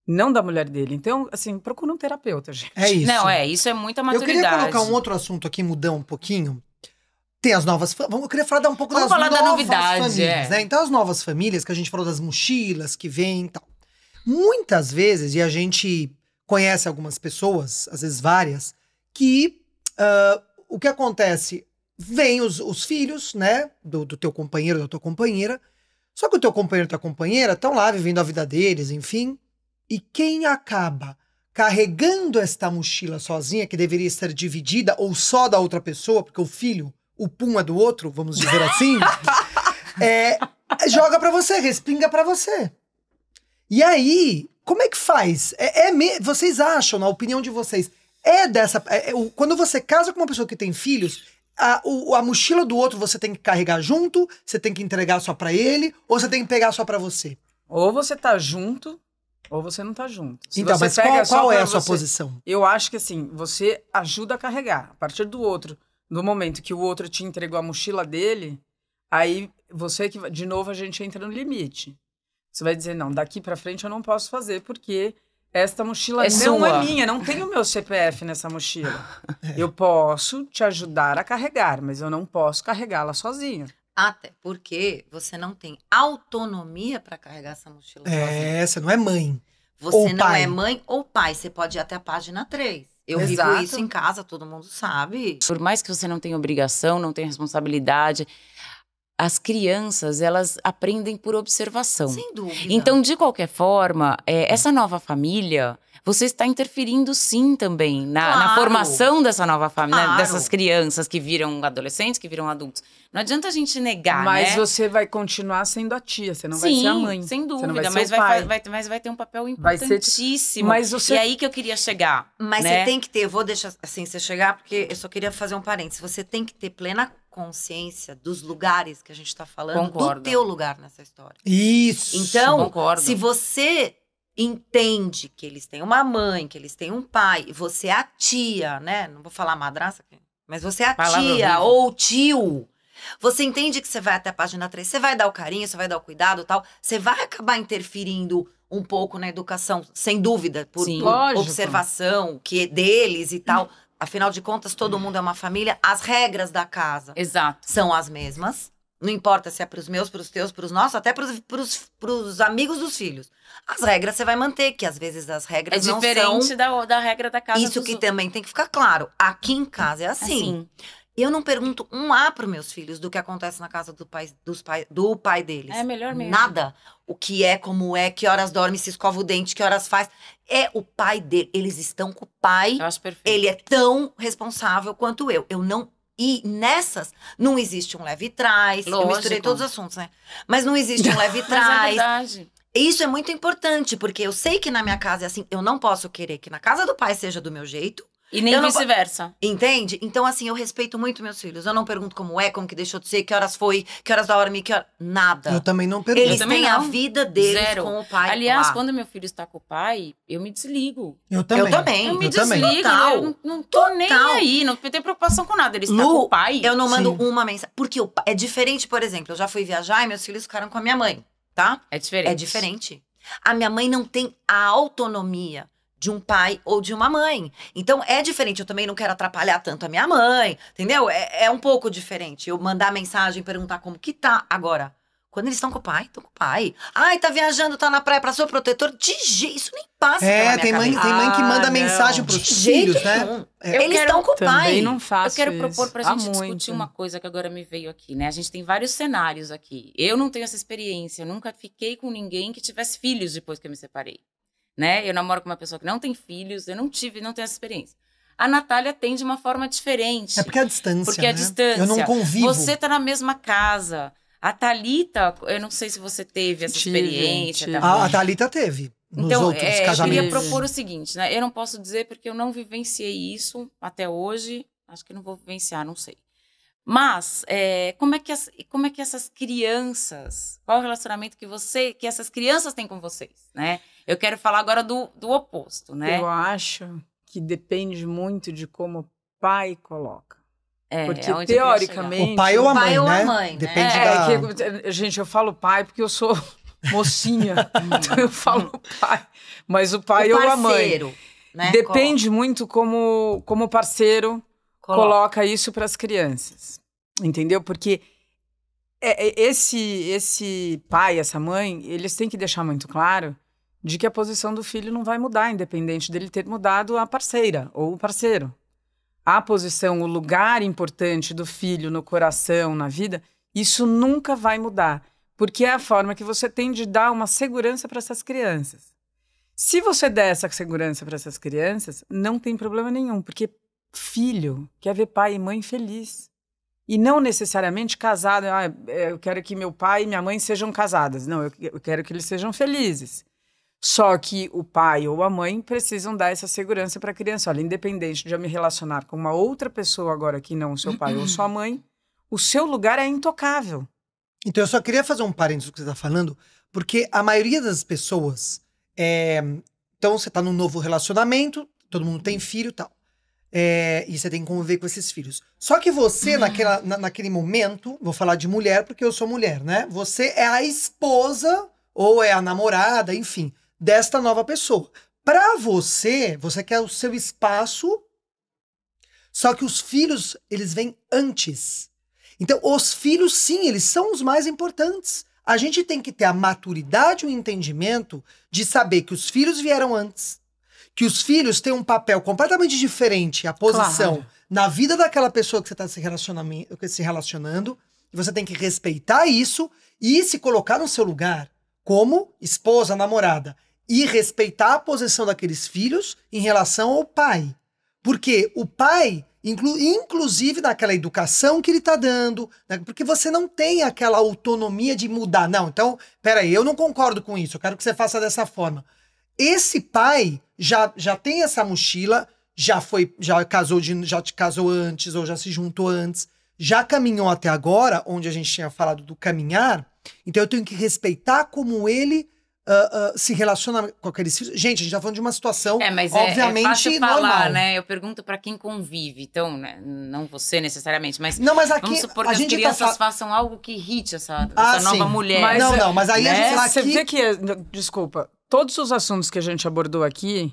Não da mulher dele. Então, assim, procura um terapeuta, gente. É isso. Não, isso é muita Eu maturidade. queria colocar um outro assunto aqui, mudar um pouquinho. Tem as novas... Eu queria falar um pouco Vamos das falar novas da novidade, famílias, né? Então, as novas famílias, que a gente falou das mochilas que vêm e tal. Muitas vezes, e a gente conhece algumas pessoas, às vezes várias, que o que acontece? Vêm os filhos, né? Do teu companheiro, da tua companheira. Só que o teu companheiro e tua companheira estão lá vivendo a vida deles, enfim. E quem acaba carregando esta mochila sozinha, que deveria ser dividida ou só da outra pessoa, porque o filho, o pum é do outro, vamos dizer assim, joga pra você, respinga pra você. E aí, como é que faz? Vocês acham, na opinião de vocês, quando você casa com uma pessoa que tem filhos, a mochila do outro você tem que carregar junto, você tem que entregar só pra ele, ou você tem que pegar só pra você? Ou você tá junto, ou você não tá junto. Se Então, você mas pega só qual é pra a sua você- posição? Eu acho que assim, você ajuda a carregar. A partir do outro, no momento que o outro te entregou a mochila dele, aí você que, de novo, a gente entra no limite. Você vai dizer, não, daqui pra frente eu não posso fazer, porque esta mochila É não sua. é minha, não tem o meu CPF nessa mochila. Eu posso te ajudar a carregar, mas eu não posso carregá-la sozinho. Até porque você não tem autonomia para carregar essa mochila sozinha. Você não é mãe. Você ou não pai. é mãe ou pai. Você pode ir até a página 3. Eu Exato. vivo isso em casa, todo mundo sabe. Por mais que você não tenha obrigação, não tenha responsabilidade, as crianças, elas aprendem por observação. Sem dúvida. Então, de qualquer forma, essa nova família, você está interferindo sim também na Claro. formação dessa nova família, Claro. dessas crianças que viram adolescentes, que viram adultos. Não adianta a gente negar, Mas né? você vai continuar sendo a tia, você não vai Sim, ser a mãe. sem Você não dúvida, vai ser mas o pai. vai ter um papel Vai ser- importantíssimo. Mas você- E aí que eu queria chegar. Mas né? você tem que ter, eu vou deixar assim você chegar, porque eu só queria fazer um parênteses. Você tem que ter plena consciência dos lugares que a gente tá falando, Concordo. do teu lugar nessa história. Isso. Então, Concordo. se você entende que eles têm uma mãe, que eles têm um pai, e você é a tia, né? Não vou falar madraça, mas você é a Palavra tia horrível. ou tio. Você entende que você vai até a página 3, você vai dar o carinho, você vai dar o cuidado e tal. Você vai acabar interferindo um pouco na educação, sem dúvida, por Sim. Lógico. observação, que é deles e tal. Afinal de contas, todo mundo é uma família. As regras da casa Exato. são as mesmas. Não importa se é pros meus, pros teus, pros nossos, até pros amigos dos filhos. As regras você vai manter, que às vezes as É regras não diferente são... da regra da casa Isso dos que outros. também tem que ficar claro. Aqui em casa é assim. Assim. Eu não pergunto um A pros meus filhos do que acontece na casa do pai deles. É melhor mesmo. Nada. O que é, como é, que horas dorme, se escova o dente, que horas faz. É o pai dele. Eles estão com o pai. Eu acho perfeito. Ele é tão responsável quanto eu. Eu não... E nessas, não existe um leve trás. Eu Lógico. misturei todos os assuntos, né? Mas não existe um leve Mas é trás. verdade. Isso é muito importante, porque eu sei que na minha casa é assim. Eu não posso querer que na casa do pai seja do meu jeito. E nem Eu não vice-versa. Entende? Então, assim, eu respeito muito meus filhos. Eu não pergunto como é, como que deixou de ser, que horas foi, que horas da hora me, que hora... Nada. Eu também não pergunto. Eles também têm a não. vida deles Zero. com o pai. Aliás, lá. quando meu filho está com o pai, eu me desligo. Eu também. Eu também. Eu me Eu também. desligo. Total. Eu não tô nem Total. aí. Não tenho preocupação com nada. Ele está Lu, com o pai. Eu não mando Sim. uma mensagem. Porque é diferente, por exemplo, eu já fui viajar e meus filhos ficaram com a minha mãe, tá? É diferente. É diferente. A minha mãe não tem a autonomia de um pai ou de uma mãe. Então, é diferente. Eu também não quero atrapalhar tanto a minha mãe, entendeu? É um pouco diferente. Eu mandar mensagem, perguntar como que tá. Agora, quando eles estão com o pai, estão com o pai. Ai, tá viajando, tá na praia pra seu protetor. De jeito, isso nem passa pela minha Tem mãe, cabeça. tem mãe que Ah, manda não. mensagem De pros jeito filhos, né? nenhum. Eu Eles quero- estão com o pai. Também não Eu faço quero isso. propor pra gente discutir muito. uma coisa que agora me veio aqui, né? A gente tem vários cenários aqui. Eu não tenho essa experiência. Eu nunca fiquei com ninguém que tivesse filhos depois que eu me separei. Né? Eu namoro com uma pessoa que não tem filhos. Eu não tenho essa experiência. A Natália tem de uma forma diferente. É porque é a distância, Porque é né? a distância. Eu não convivo. Você tá na mesma casa. A Thalita, eu não sei se você teve essa Tive, experiência. tive. Tá? A Thalita teve. Nos Então, outros eu queria casamentos. propor o seguinte, né? Eu não posso dizer porque eu não vivenciei isso até hoje. Acho que não vou vivenciar, não sei. Mas, como é que essas crianças... Qual o relacionamento que essas crianças têm com vocês, né? Eu quero falar agora do oposto, né? Eu acho que depende muito de como o pai coloca. Porque, onde eu queria teoricamente... O pai ou a mãe, pai ou a né? mãe, né? Depende da... Gente, eu falo pai porque eu sou mocinha. Então eu falo pai. Mas o pai ou a mãe. parceiro, né? Depende muito como o parceiro coloca isso para as crianças. Entendeu? Porque esse pai, essa mãe, eles têm que deixar muito claro de que a posição do filho não vai mudar, independente dele ter mudado a parceira ou o parceiro. A posição, o lugar importante do filho no coração, na vida, isso nunca vai mudar. Porque é a forma que você tem de dar uma segurança para essas crianças. Se você der essa segurança para essas crianças, não tem problema nenhum, porque filho quer ver pai e mãe feliz. E não necessariamente casado. Eu quero que meu pai e minha mãe sejam casadas. Não, eu quero que eles sejam felizes. Só que o pai ou a mãe precisam dar essa segurança para a criança. Olha, independente de eu me relacionar com uma outra pessoa agora que não o seu pai ou sua mãe, o seu lugar é intocável. Então, eu só queria fazer um parênteses do que você está falando, porque a maioria das pessoas... Então, você está num novo relacionamento, todo mundo tem filho e tal. E você tem que conviver com esses filhos. Só que você, naquele momento, vou falar de mulher porque eu sou mulher, né? Você é a esposa ou é a namorada, enfim, desta nova pessoa. Pra você quer o seu espaço, só que os filhos, eles vêm antes. Então, os filhos, sim, eles são os mais importantes. A gente tem que ter a maturidade e o entendimento de saber que os filhos vieram antes, que os filhos têm um papel completamente diferente, a posição na vida daquela pessoa que você está se relacionando, e você tem que respeitar isso e se colocar no seu lugar como esposa, namorada, e respeitar a posição daqueles filhos em relação ao pai. Porque o pai, inclusive naquela educação que ele está dando, né? Porque você não tem aquela autonomia de mudar. Não, então, peraí, eu não concordo com isso, eu quero que você faça dessa forma. Esse pai já tem essa mochila, já te casou antes, ou já se juntou antes, já caminhou até agora, onde a gente tinha falado do caminhar, então eu tenho que respeitar como ele se relaciona com aqueles filhos. Gente, a gente tá falando de uma situação, mas obviamente, é fácil falar, normal. né? Eu pergunto pra quem convive, então, né? Não você necessariamente, mas, Não, mas aqui vamos supor que a as gente crianças façam algo que irrite essa Ah, nova sim. mulher. Mas, não, mas aí a né? gente Você aqui... vê que, desculpa, todos os assuntos que a gente abordou aqui,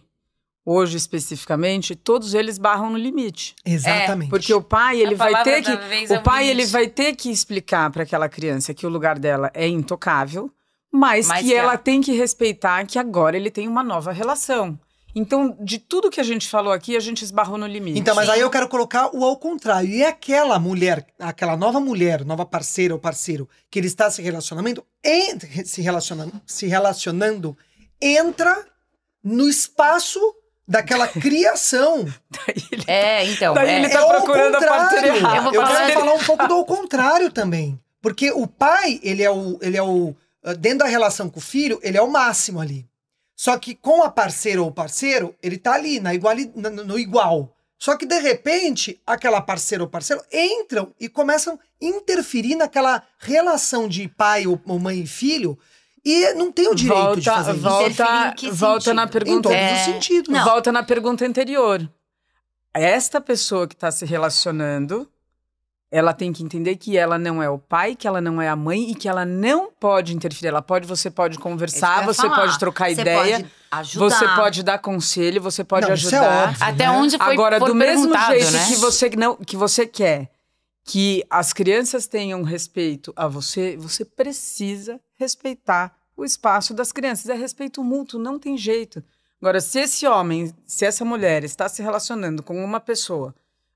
hoje especificamente, todos eles barram no limite. Exatamente. Porque o pai, ele vai palavra ter da que, vez é o pai, limite. ele vai ter que explicar para aquela criança que o lugar dela é intocável, mas Mas que que ela ela- tem que respeitar que agora ele tem uma nova relação. Então, de tudo que a gente falou aqui, a gente esbarrou no limite. Então, mas aí eu quero colocar o ao contrário. E aquela mulher, aquela nova mulher, nova parceira ou parceiro, que ele está se relacionando, entra no espaço daquela criação. Daí ele, Então. daí ele tá ao procurando a contrário. parceira errada. Eu vou Eu falar- quero falar um pouco do ao contrário também. Porque o pai, ele é o dentro da relação com o filho, ele é o máximo ali. Só que com a parceira ou parceiro, ele tá ali, no igual. Só que, de repente, aquela parceira ou parceiro entram e começam a interferir naquela relação de pai ou mãe e filho e não tem o direito de fazer isso. Interferir em que volta na sentido? Em pergunta. todos os sentidos. Não. Volta na pergunta anterior. Esta pessoa que está se relacionando, ela tem que entender que ela não é o pai, que ela não é a mãe e que ela não pode interferir. Você pode conversar, É isso que eu ia você falar. pode trocar Você ideia, pode ajudar. você pode dar conselho, você pode Não, isso é ajudar. óbvio. Até né? onde foi Agora, for do mesmo perguntado, jeito né? que você quer que as crianças tenham respeito a você, você precisa respeitar o espaço das crianças. É respeito mútuo, não tem jeito. Agora, se esse homem, se essa mulher está se relacionando com uma pessoa,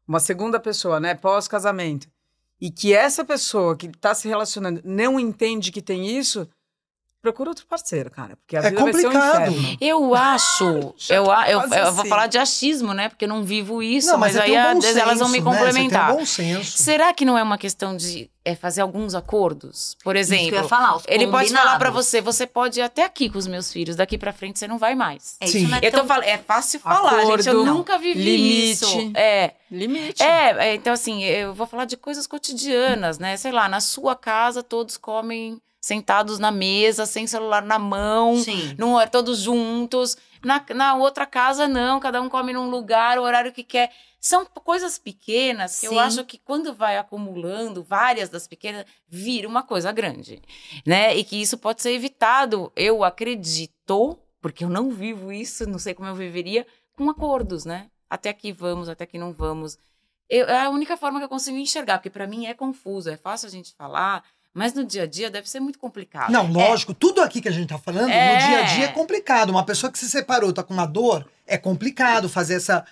uma segunda pessoa, né, pós-casamento, e que essa pessoa que está se relacionando não entende que tem isso, procura outro parceiro, cara. Porque a É vida vai ser um complicado. inferno. Eu acho, eu quase vou assim. falar de achismo, né? Porque eu não vivo isso, Não, mas você aí tem um bom às vezes elas vão me senso, né? complementar. Você tem um bom senso. Será que não é uma questão de fazer alguns acordos? Por Isso que eu ia exemplo, falar, os ele pode falar pra combinados. você pode ir até aqui com os meus filhos, daqui pra frente você não vai mais. É, Sim. isso não é Eu tô tão... falando, é fácil falar, Acordo, gente, eu nunca vivi limite. isso. Limite. Então assim, eu vou falar de coisas cotidianas, né? Sei lá, na sua casa todos comem sentados na mesa, sem celular na mão, Sim. todos juntos. Na outra casa, não, cada um come num lugar, o horário que quer. São coisas pequenas que Sim. eu acho que quando vai acumulando, várias das pequenas, vira uma coisa grande, né? E que isso pode ser evitado, eu acredito, porque eu não vivo isso, não sei como eu viveria, com acordos, né? Até aqui vamos, até aqui não vamos. É a única forma que eu consigo enxergar, porque pra mim é confuso, é fácil a gente falar, mas no dia a dia deve ser muito complicado. Não, lógico, tudo aqui que a gente tá falando, no dia a dia é complicado. Uma pessoa que se separou, tá com uma dor, é complicado fazer essa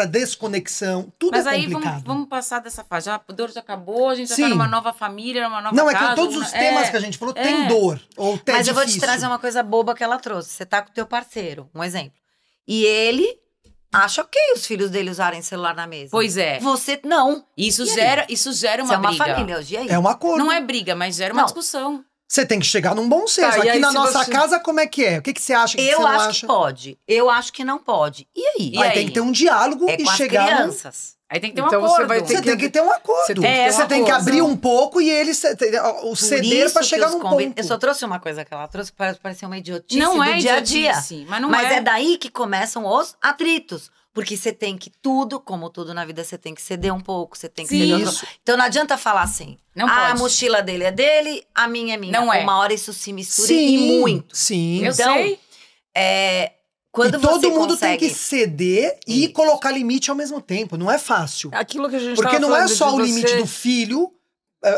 desconexão. Tudo Mas é aí complicado. vamos passar dessa fase. Já, a dor já acabou, a gente já Sim. tá numa nova família, numa nova Não, casa. é que todos os temas que a gente falou tem dor. Ou tem Mas eu vou te difícil. trazer uma coisa boba que ela trouxe. Você tá com o teu parceiro, um exemplo. E ele acha ok os filhos dele usarem celular na mesa. Pois é. Você não. Isso E aí? gera Você uma é uma briga. família hoje, e aí? É um acordo. Não é briga, mas gera uma Não. discussão. Você tem que chegar num bom senso. Tá, e Aqui aí na se nossa você- casa, como é que é? O que você acha que você Eu não acho acha? que pode. Eu acho que não pode. E aí? E Vai aí? ter que ter um diálogo É e com as chegar num... crianças. Aí tem que ter um Então acordo. você vai ter Você tem que ter um acordo. Você tem que ter Você um tem que acordo. abrir um pouco e ele o Por ceder isso pra que chegar os num combi- ponto. Eu só trouxe uma coisa que ela trouxe que parece parecer uma idiotice Não do é dia a dia. idiotice, mas não Mas é. é daí que começam os atritos. Porque você tem que como tudo na vida, você tem que ceder um pouco, você tem que Sim. ceder outro. Isso. Então não adianta falar assim, Não a pode. mochila dele é dele, a minha é minha. Não é. Uma hora isso se mistura Sim, e muito. Sim. Eu Então, sei. Quando e todo você mundo consegue... tem que ceder e Isso. colocar limite ao mesmo tempo. Não é fácil. Aquilo que a gente Porque tava não é falando só de o limite você- do filho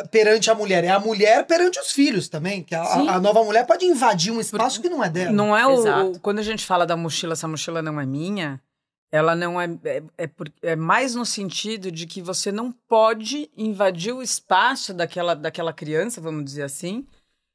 perante a mulher, é a mulher perante os filhos também. Que Sim. a nova mulher pode invadir um espaço que não é dela. Não é Exato. quando a gente fala da mochila, essa mochila não é minha, ela não é, é mais no sentido de que você não pode invadir o espaço daquela criança, vamos dizer assim.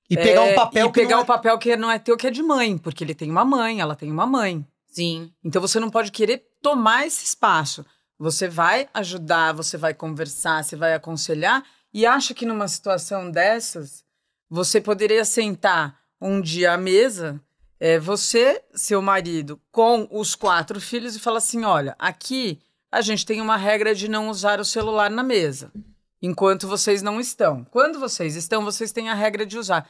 E pegar um papel e que pegar não o papel que não é teu, que é de mãe, porque ele tem uma mãe, ela tem uma mãe. Sim. Então você não pode querer tomar esse espaço. Você vai ajudar, você vai conversar, você vai aconselhar e acha que numa situação dessas você poderia sentar um dia à mesa, você, seu marido, com os 4 filhos e falar assim, olha, aqui a gente tem uma regra de não usar o celular na mesa. enquanto vocês não estão. Quando vocês estão, vocês têm a regra de usar.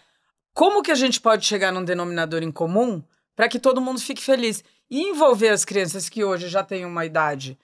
Como que a gente pode chegar num denominador em comum para que todo mundo fique feliz? E envolver as crianças que hoje já têm uma idade...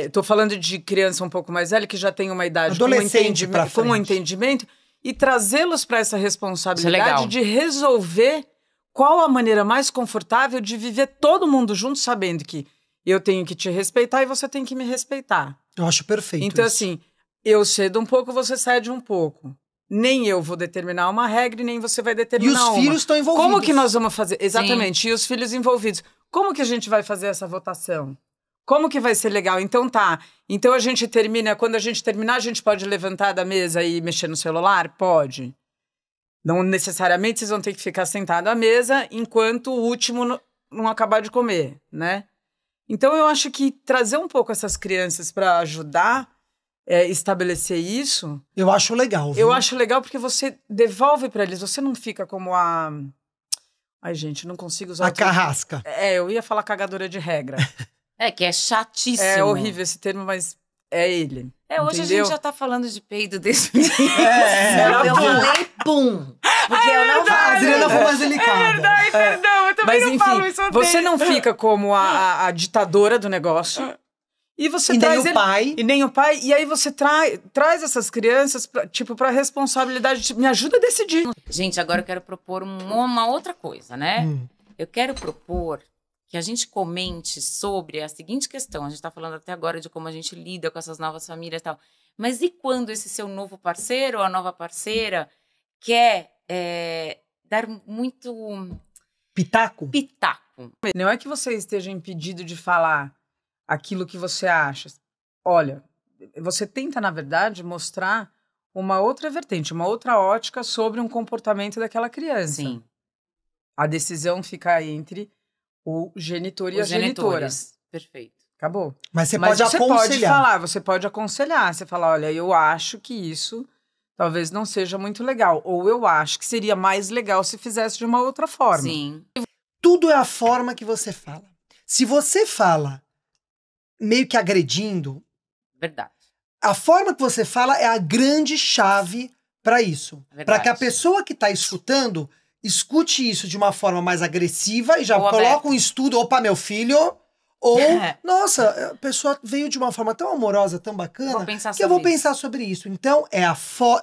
Estou falando de criança um pouco mais velha, que já tem uma idade com um entendimento, e trazê-los para essa responsabilidade de resolver qual a maneira mais confortável de viver todo mundo junto, sabendo que eu tenho que te respeitar e você tem que me respeitar. Eu acho perfeito Então, isso. assim, eu cedo um pouco, você cede um pouco. Nem eu vou determinar uma regra, nem você vai determinar uma. E os filhos estão envolvidos. Como que nós vamos fazer? Exatamente, Sim. E os filhos envolvidos. Como que a gente vai fazer essa votação? Como que vai ser legal? Então tá. Então a gente termina, quando a gente terminar, a gente pode levantar da mesa e mexer no celular? Pode. Não necessariamente vocês vão ter que ficar sentado à mesa enquanto o último não acabar de comer, né? Então eu acho que trazer um pouco essas crianças para ajudar estabelecer isso... Eu acho legal, viu? Eu acho legal porque você devolve para eles. Você não fica como a... Ai, gente, não consigo usar... A carrasca. Eu ia falar cagadora de regra. Que é chatíssimo. É horrível esse termo, mas é ele. Hoje entendeu? a gente já tá falando de peido desse... Eu falei pum. Porque eu não A Adriana foi mais delicada. É verdade, perdão. Eu também não falo isso. Você não fica como a ditadora do negócio. E você e traz nem o pai. E nem o pai. E aí você traz essas crianças pra responsabilidade. Me ajuda a decidir. Gente, agora eu quero propor uma outra coisa, né? Eu quero propor que a gente comente sobre a seguinte questão. A gente tá falando até agora de como a gente lida com essas novas famílias e tal. Mas e quando esse seu novo parceiro ou a nova parceira quer dar muito... Pitaco? Pitaco. Não é que você esteja impedido de falar aquilo que você acha. Olha, você tenta, na verdade, mostrar uma outra vertente, uma outra ótica sobre um comportamento daquela criança. Sim. A decisão fica entre o genitor e a genitora. Perfeito. Acabou. Mas você pode aconselhar. Você pode aconselhar. Você fala, olha, eu acho que isso talvez não seja muito legal. Ou eu acho que seria mais legal se fizesse de uma outra forma. Sim. Tudo é a forma que você fala. Se você fala meio que agredindo... Verdade. A forma que você fala é a grande chave para isso. Para que a pessoa que está escutando escute isso de uma forma mais agressiva e já coloca um estudo, opa, meu filho... Ou, nossa, a pessoa veio de uma forma tão amorosa, tão bacana, que eu vou pensar sobre isso. Então,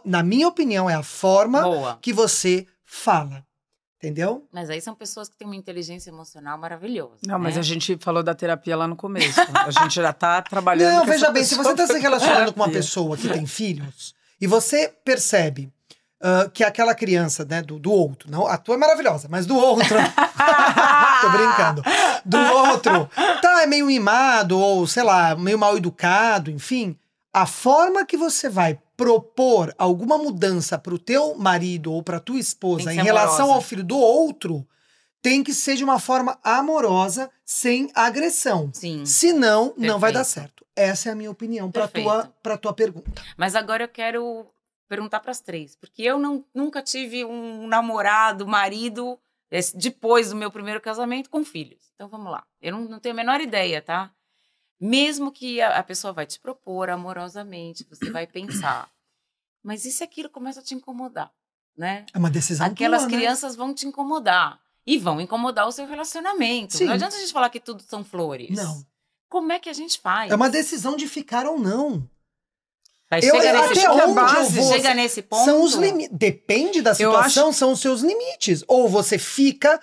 na minha opinião, é a forma que você fala. Entendeu? Mas aí são pessoas que têm uma inteligência emocional maravilhosa. Não, mas a gente falou da terapia lá no começo. A gente já tá trabalhando. Não, veja bem, se você tá se relacionando com uma pessoa que tem filhos e você percebe que aquela criança, né, do outro, não, a tua é maravilhosa, mas do outro, tô brincando, do outro, é meio mimado ou, sei lá, meio mal educado, enfim, a forma que você vai propor alguma mudança pro teu marido ou pra tua esposa em relação ao filho do outro tem que ser de uma forma amorosa, sem agressão. Sim. Senão, não vai dar certo. Essa é a minha opinião pra tua pergunta. Mas agora eu quero perguntar para as três, porque eu nunca tive um namorado, marido, depois do meu primeiro casamento, com filhos. Então vamos lá. Eu não tenho a menor ideia, tá? Mesmo que a pessoa vai te propor amorosamente, você vai pensar. Mas e se aquilo começa a te incomodar, né? É uma decisão Aquelas crianças vão te incomodar. E vão incomodar o seu relacionamento. Sim. Não adianta a gente falar que tudo são flores. Não. Como é que a gente faz? É uma decisão de ficar ou não. Chega nesse ponto. São os limites. Depende da situação, são os seus limites. Ou você fica.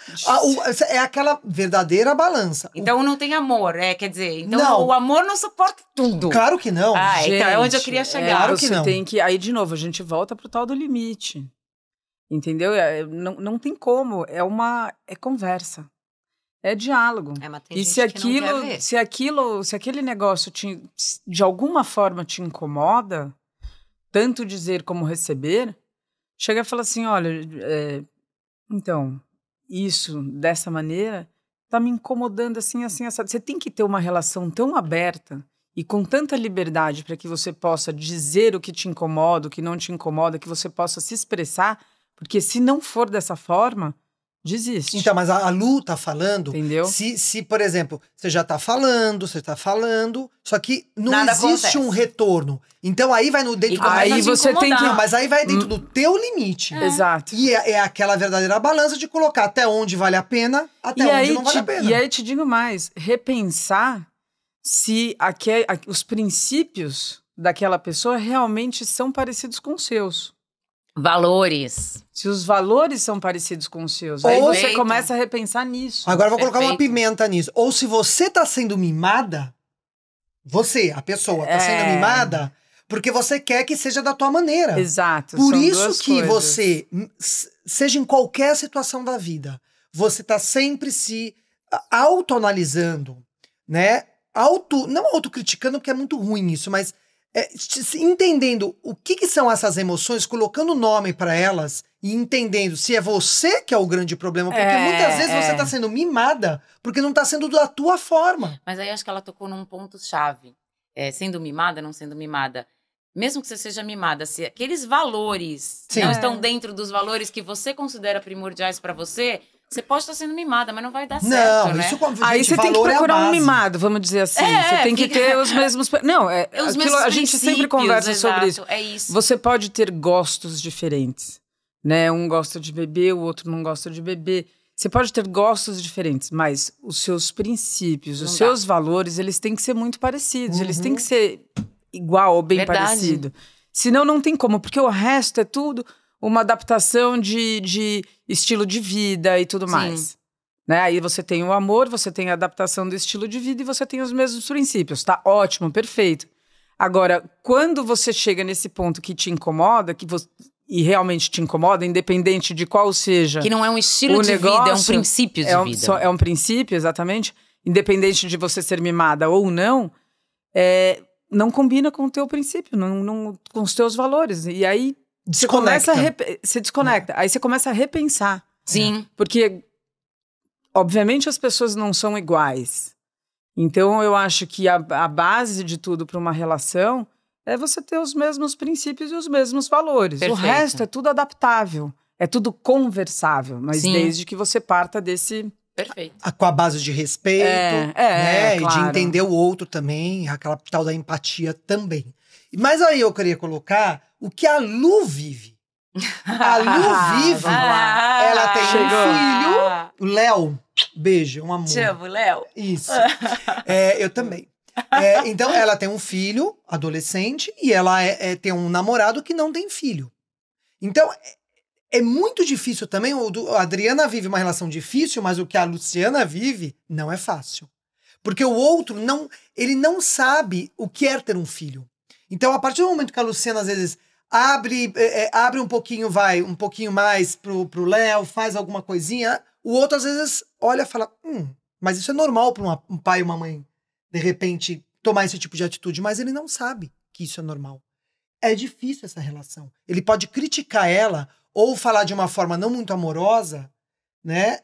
É aquela verdadeira balança. Então não tem amor, quer dizer. Então o amor não suporta tudo. Claro que não. Gente, então é onde eu queria chegar. Claro que não. Tem que. Aí, de novo, a gente volta pro tal do limite. Entendeu? Não tem como. É conversa. É diálogo. Mas tem e gente se aquele negócio de alguma forma te incomoda, tanto dizer como receber, chega e fala assim, olha, então, isso, dessa maneira, tá me incomodando assim, assim, assim. Você tem que ter uma relação tão aberta e com tanta liberdade para que você possa dizer o que te incomoda, o que não te incomoda, que você possa se expressar, porque se não for dessa forma, desiste. Então, mas a Lu tá falando... Entendeu? Se, por exemplo, você já tá falando, só que não Nada existe acontece. um retorno. Então, aí vai no dentro... começa Aí a te você tem que... incomodar. Não, mas aí vai dentro do teu limite. Exato. E é aquela verdadeira balança de colocar até onde vale a pena, até onde não vale a pena. E aí te digo mais, repensar se os princípios daquela pessoa realmente são parecidos com os seus. Valores. Se os valores são parecidos com os seus. Aí Ou- você começa a repensar nisso. Agora eu vou colocar uma Perfeito. pimenta nisso. Ou se você tá sendo mimada, você, a pessoa, tá sendo mimada, porque você quer que seja da tua maneira. Exato. Por são isso duas que coisas. você, seja em qualquer situação da vida, você tá sempre se autoanalisando, né? Não autocriticando, porque é muito ruim isso, mas entendendo o que são essas emoções, colocando nome pra elas e entendendo se é você que é o grande problema, porque muitas vezes você tá sendo mimada porque não tá sendo da tua forma. Mas aí acho que ela tocou num ponto-chave. Sendo mimada, não sendo mimada. Mesmo que você seja mimada, se aqueles valores Sim. não estão dentro dos valores que você considera primordiais pra você, você pode estar sendo mimada, mas não vai dar certo, Não, né? isso com Aí gente, você tem que valor é a procurar um base. mimado, vamos dizer assim. Você tem que fica- ter os mesmos... Não, Os aquilo, mesmos a gente sempre princípios, conversa sobre isso. exato, é isso. Você pode ter gostos diferentes, né? Um gosta de beber, o outro não gosta de beber. Você pode ter gostos diferentes, mas os seus princípios, os Não seus valores, eles têm que ser muito parecidos. Eles têm Uhum. que ser igual ou bem Verdade. parecido. Senão não tem como, porque o resto é tudo uma adaptação de estilo de vida e tudo Sim. mais. Né? Aí você tem o amor, você tem a adaptação do estilo de vida e você tem os mesmos princípios. Tá ótimo, perfeito. Agora, quando você chega nesse ponto que te incomoda, e realmente te incomoda, independente de qual seja Que não é um estilo o de vida, é um negócio, princípio de vida. É um princípio, exatamente. Independente de você ser mimada ou não, não combina com o teu princípio, com os teus valores. E aí você começa você desconecta. Aí você começa a repensar. Sim. Porque, obviamente, as pessoas não são iguais. Então, eu acho que a base de tudo para uma relação é você ter os mesmos princípios e os mesmos valores. Perfeito. O resto é tudo adaptável, é tudo conversável, mas Sim. desde que você parta desse... Perfeito. Com a base de respeito, né? E de claro. entender o outro também, aquela tal da empatia também. Mas aí eu queria colocar o que a Lu vive. A Lu vive, Vamos lá. ela tem Chegou. um filho, o Léo, beijo, um amor. Te amo, Léo. Isso. Eu também. Então, ela tem um filho, adolescente, e ela tem um namorado que não tem filho. Então, é muito difícil também. A Adriana vive uma relação difícil, mas o que a Luciana vive não é fácil. Porque o outro, ele não sabe o que é ter um filho. Então, a partir do momento que a Luciana, às vezes, abre um pouquinho, um pouquinho mais pro Léo, faz alguma coisinha, o outro, às vezes, olha e fala, mas isso é normal para um pai e uma mãe, de repente, tomar esse tipo de atitude, mas ele não sabe que isso é normal. É difícil essa relação. Ele pode criticar ela ou falar de uma forma não muito amorosa, né?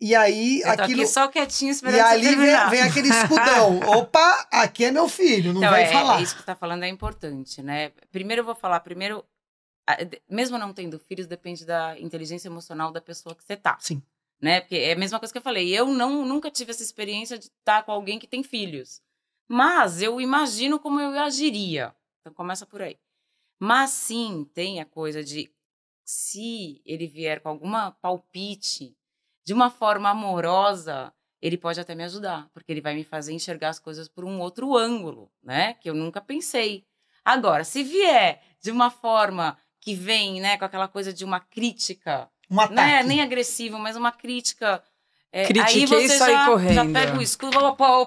E aí Eu tô aquilo... aqui só quietinho esperando E você ali terminar. vem aquele escudão. Opa, aqui é meu filho, não Então, vai falar. isso que você tá falando é importante, né? Primeiro eu vou falar, mesmo não tendo filhos, depende da inteligência emocional da pessoa que você tá. Sim. Né? Porque é a mesma coisa que eu falei. Eu nunca tive essa experiência de estar com alguém que tem filhos. Mas eu imagino como eu agiria. Então começa por aí. Mas sim, tem a coisa de se ele vier com alguma palpite de uma forma amorosa, ele pode até me ajudar, porque ele vai me fazer enxergar as coisas por um outro ângulo, né? Que eu nunca pensei. Agora, se vier de uma forma que vem, né, com aquela coisa de uma crítica, Um ataque. não é nem agressivo, mas uma crítica. Critiquei Aí você e saí já correndo. pega o escudo, opa.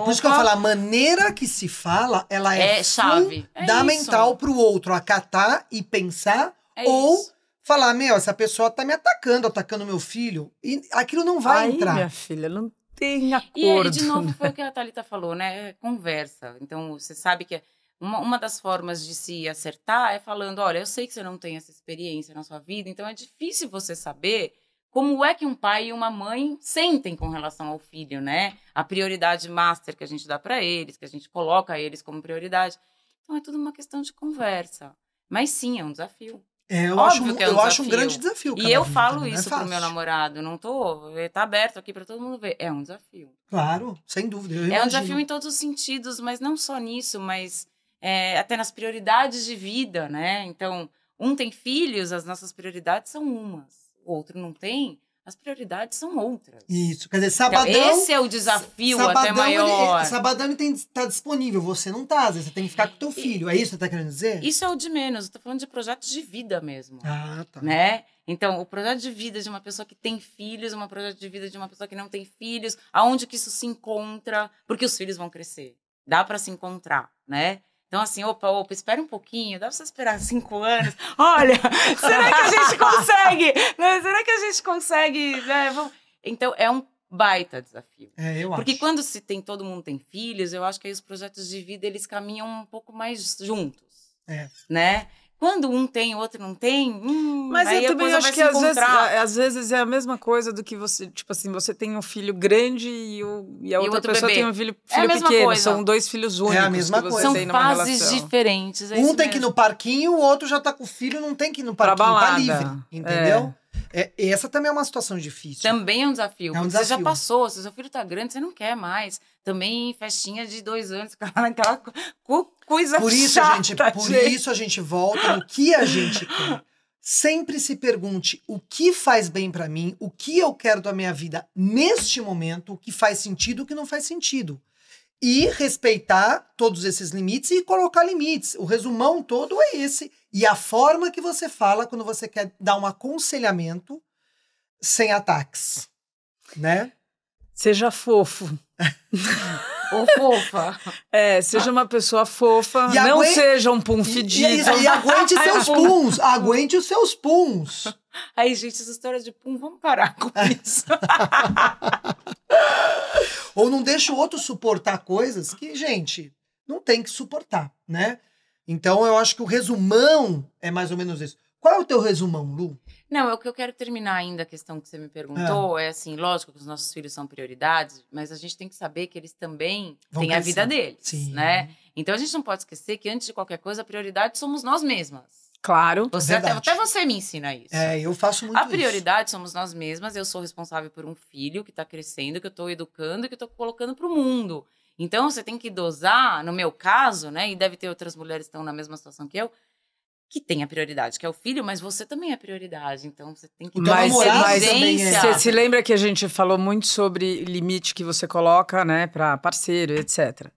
Por isso que eu falo, a maneira que se fala, ela é chave. fundamental pro outro acatar e pensar, ou isso. falar, essa pessoa tá me atacando meu filho, e aquilo não vai Aí, entrar. minha filha, não tem acordo. E aí, de novo, foi o que a Thalita falou, né? Conversa. Então, você sabe que uma das formas de se acertar é falando, olha, eu sei que você não tem essa experiência na sua vida, então é difícil você saber como é que um pai e uma mãe sentem com relação ao filho, né? A prioridade master que a gente dá para eles, que a gente coloca eles como prioridade. Então, é tudo uma questão de conversa. Mas sim, é um desafio. Eu Óbvio que é um eu acho um desafio. grande desafio. E eu vida, falo não é isso pro meu fácil. namorado, não tô, tá aberto aqui pra todo mundo ver. É um desafio. Claro, sem dúvida. Eu É um imagino. desafio em todos os sentidos, mas não só nisso, mas até nas prioridades de vida, né? Então, um tem filhos, as nossas prioridades são umas. O outro não tem, as prioridades são outras. Isso, quer dizer, Então, sabadão... esse é o desafio até Sabadão, maior. Sabadão ele tá disponível, você não tá, às vezes você tem que ficar com o teu filho. É isso que você tá querendo dizer? Isso é o de menos, eu tô falando de projetos de vida mesmo. Ah, tá. Né? Então, o projeto de vida de uma pessoa que tem filhos, um projeto de vida de uma pessoa que não tem filhos, aonde que isso se encontra, porque os filhos vão crescer. Dá para se encontrar, né? Então, assim, opa, espera um pouquinho, dá pra você esperar 5 anos. Olha, será que a gente consegue? Né? Será que a gente consegue? Né? Então, é um baita desafio. Eu Porque acho. quando todo mundo tem filhos, eu acho que aí os projetos de vida, eles caminham um pouco mais juntos. Né? Quando um tem, o outro não tem, mas aí eu também acho que às vezes é a mesma coisa do que você, tipo assim, você tem um filho grande e a outra outro pessoa bebê. tem um filho a mesma pequeno. coisa. São 2 filhos únicos a mesma que você coisa. São tem numa fases relação. diferentes. É Um isso tem que ir mesmo. no parquinho, o outro já tá com o filho, não tem que ir no Pra parquinho, tá balada. livre. Entendeu? Essa também é uma situação difícil. Também é um desafio. É um porque Você já desafio. passou, se seu filho tá grande, você não quer mais. Também festinha de 2 anos, aquela coisa Por isso, chata, por isso a gente volta no que a gente quer. Sempre se pergunte o que faz bem pra mim, o que eu quero da minha vida neste momento, o que faz sentido, o que não faz sentido. E respeitar todos esses limites e colocar limites. O resumão todo é esse. E a forma que você fala quando você quer dar um aconselhamento sem ataques, né? Seja fofo. Ou fofa. Seja uma pessoa fofa, E não aguente- seja um pum fedido. E aguente seus puns. Aguente os seus puns. Aí, gente, essa história de pum, vamos parar com isso. Ou não deixa o outro suportar coisas que, gente, não tem que suportar, né? Então, eu acho que o resumão é mais ou menos isso. Qual é o teu resumão, Lu? Não, é o que eu quero terminar ainda, a questão que você me perguntou. É assim, lógico que os nossos filhos são prioridades, mas a gente tem que saber que eles também Vão têm a crescer. vida deles, Sim. né? Então, a gente não pode esquecer que, antes de qualquer coisa, a prioridade somos nós mesmas. Claro. Até você me ensina isso. Eu faço muito A isso. prioridade somos nós mesmas. Eu sou responsável por um filho que está crescendo, que eu estou educando, que eu estou colocando para o mundo. Então, você tem que dosar, no meu caso, né? E deve ter outras mulheres que estão na mesma situação que eu, que tem a prioridade, que é o filho, mas você também é prioridade. Então, você tem que O teu namorado também é. Você se lembra que a gente falou muito sobre limite que você coloca, né, para parceiro, etc.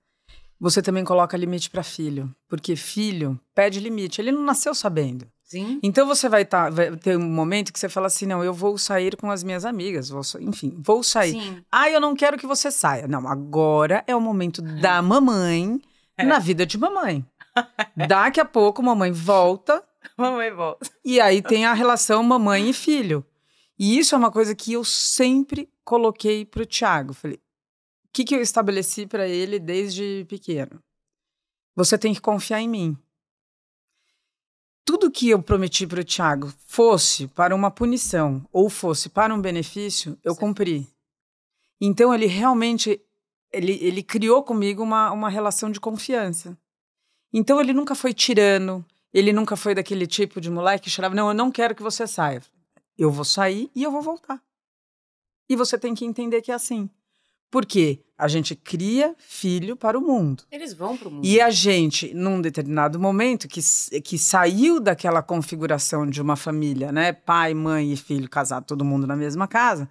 Você também coloca limite para filho, porque filho pede limite. Ele não nasceu sabendo. Sim. Então você vai ter um momento que você fala assim, não, eu vou sair com as minhas amigas, vou sair. Sim. Eu não quero que você saia. Não, agora é o momento da mamãe na vida de mamãe. Daqui a pouco mamãe volta. Mamãe volta. E aí tem a relação mamãe e filho. E isso é uma coisa que eu sempre coloquei pro Thiago. Falei, o que eu estabeleci para ele desde pequeno? Você tem que confiar em mim. Tudo que eu prometi pro Thiago fosse para uma punição ou fosse para um benefício, eu cumpri. Então ele realmente, ele criou comigo uma relação de confiança. Então ele nunca foi tirano, ele nunca foi daquele tipo de moleque que chorava, não, eu não quero que você saia. Eu vou sair e eu vou voltar. E você tem que entender que é assim. Porque a gente cria filho para o mundo. Eles vão para o mundo. E a gente, num determinado momento, que saiu daquela configuração de uma família, né? Pai, mãe e filho casado, todo mundo na mesma casa,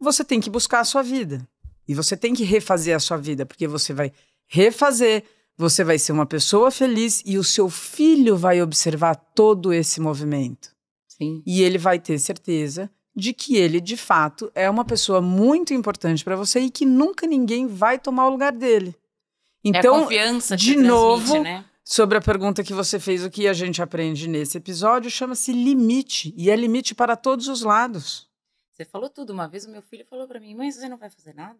você tem que buscar a sua vida. E você tem que refazer a sua vida, porque você vai refazer, você vai ser uma pessoa feliz e o seu filho vai observar todo esse movimento. Sim. E ele vai ter certeza de que ele, de fato, é uma pessoa muito importante para você e que nunca ninguém vai tomar o lugar dele. Então, é a confiança que de transmite, novo, né? sobre a pergunta que você fez, o que a gente aprende nesse episódio, chama-se limite. E é limite para todos os lados. Você falou tudo. Uma vez o meu filho falou para mim, mãe, você não vai fazer nada?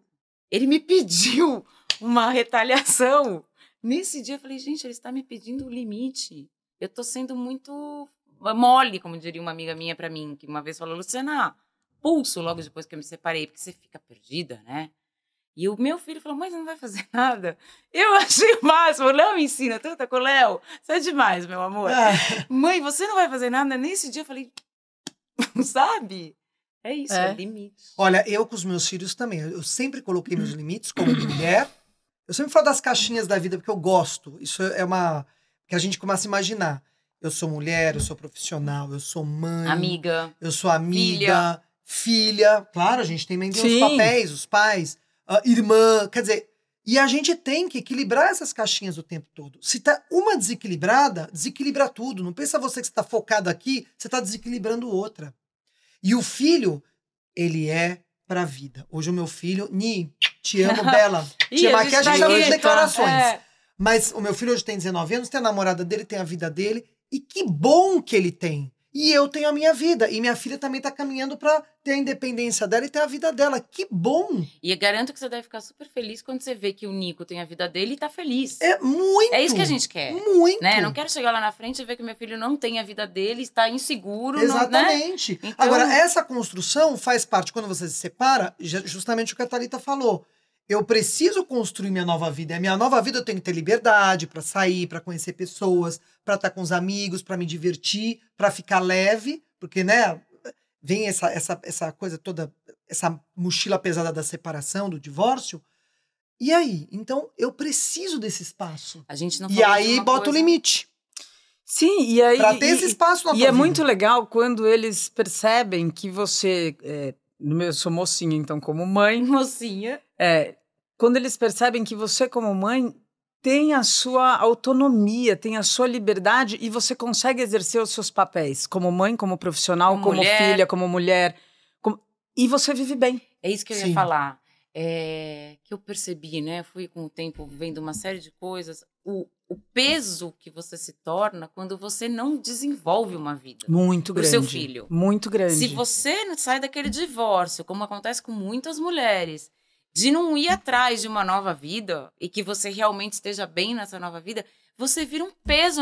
Ele me pediu uma retaliação. Nesse dia eu falei, gente, ele está me pedindo o limite. Eu tô sendo muito mole, como diria uma amiga minha pra mim, que uma vez falou, Luciana, pulso logo depois que eu me separei, porque você fica perdida, né? E o meu filho falou, mãe, você não vai fazer nada? Eu achei o máximo. O Léo me ensina tanta coisa. Léo, você é demais, meu amor. Mãe, você não vai fazer nada? Nesse dia eu falei, sabe? É isso, é limite. Olha, eu com os meus filhos também. Eu sempre coloquei meus limites como mulher. Eu sempre falo das caixinhas da vida, porque eu gosto. Isso é uma... que a gente começa a imaginar. Eu sou mulher, eu sou profissional, eu sou mãe. Amiga. Eu sou amiga, filha. Claro, a gente também tem os papéis, os pais, irmã. Quer dizer, e a gente tem que equilibrar essas caixinhas o tempo todo. Se tá uma desequilibrada, desequilibra tudo. Não pensa você que você tá focado aqui, você tá desequilibrando outra. E o filho, ele é pra vida. Hoje o meu filho, Ni, te amo, Bela. Te amo. Aqui a gente tá nas declarações. Mas o meu filho hoje tem 19 anos, tem a namorada dele, tem a vida dele. E que bom que ele tem. E eu tenho a minha vida. E minha filha também tá caminhando pra ter a independência dela e ter a vida dela. Que bom! E eu garanto que você deve ficar super feliz quando você vê que o Nico tem a vida dele e tá feliz. É muito! É isso que a gente quer. Muito! Né? Não quero chegar lá na frente e ver que meu filho não tem a vida dele, está inseguro. Exatamente. Não, né? Então... Agora, essa construção faz parte, quando você se separa, justamente o que a Thalita falou. Eu preciso construir minha nova vida. E a minha nova vida eu tenho que ter liberdade pra sair, pra conhecer pessoas, pra estar com os amigos, pra me divertir, pra ficar leve. Porque, né, vem essa coisa toda, essa mochila pesada da separação, do divórcio. E aí? Então, eu preciso desse espaço. A gente não e aí, bota o limite. Sim, e aí... Pra ter esse espaço na tua vida. E é vida. muito legal quando eles percebem que você... eu sou mocinha, então, como mãe... Mocinha. Quando eles percebem que você, como mãe, tem a sua autonomia, tem a sua liberdade e você consegue exercer os seus papéis como mãe, como profissional, como filha, como mulher. E você vive bem. É isso que eu ia falar. Que eu percebi, né? Fui com o tempo vendo uma série de coisas. O peso que você se torna quando você não desenvolve uma vida. Muito grande. Pro seu filho. Muito grande. Se você não sai daquele divórcio, como acontece com muitas mulheres, de não ir atrás de uma nova vida e que você realmente esteja bem nessa nova vida, você vira um peso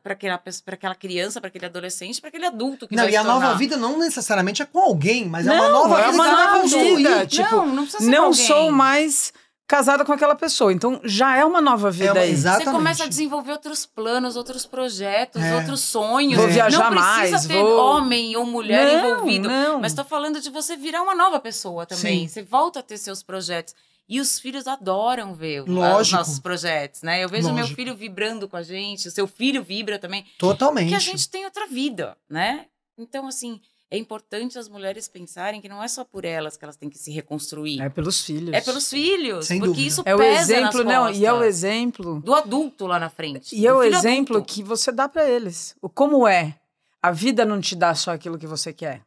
para aquela criança, para aquele adolescente, para aquele adulto que vai se tornar. Não, e a nova vida não necessariamente é com alguém, mas é uma nova vida que você vai construir. Vida. Tipo, não precisa ser com alguém. Sou mais casada com aquela pessoa, então já é uma nova vida aí. Exatamente. Você começa a desenvolver outros planos, outros projetos, outros sonhos. Vou viajar mais. Não precisa ter homem ou mulher envolvido. Não. Mas tô falando de você virar uma nova pessoa também. Sim. Você volta a ter seus projetos. E os filhos adoram ver os nossos projetos, né? Eu vejo meu filho vibrando com a gente, o seu filho vibra também. Totalmente. Porque a gente tem outra vida, né? Então, assim, é importante as mulheres pensarem que não é só por elas que elas têm que se reconstruir. É pelos filhos. É pelos filhos. Sem porque dúvida. isso é o pesa exemplo, nas costas. E é o exemplo do adulto lá na frente. E é o exemplo adulto que você dá pra eles. Como é? A vida não te dá só aquilo que você quer.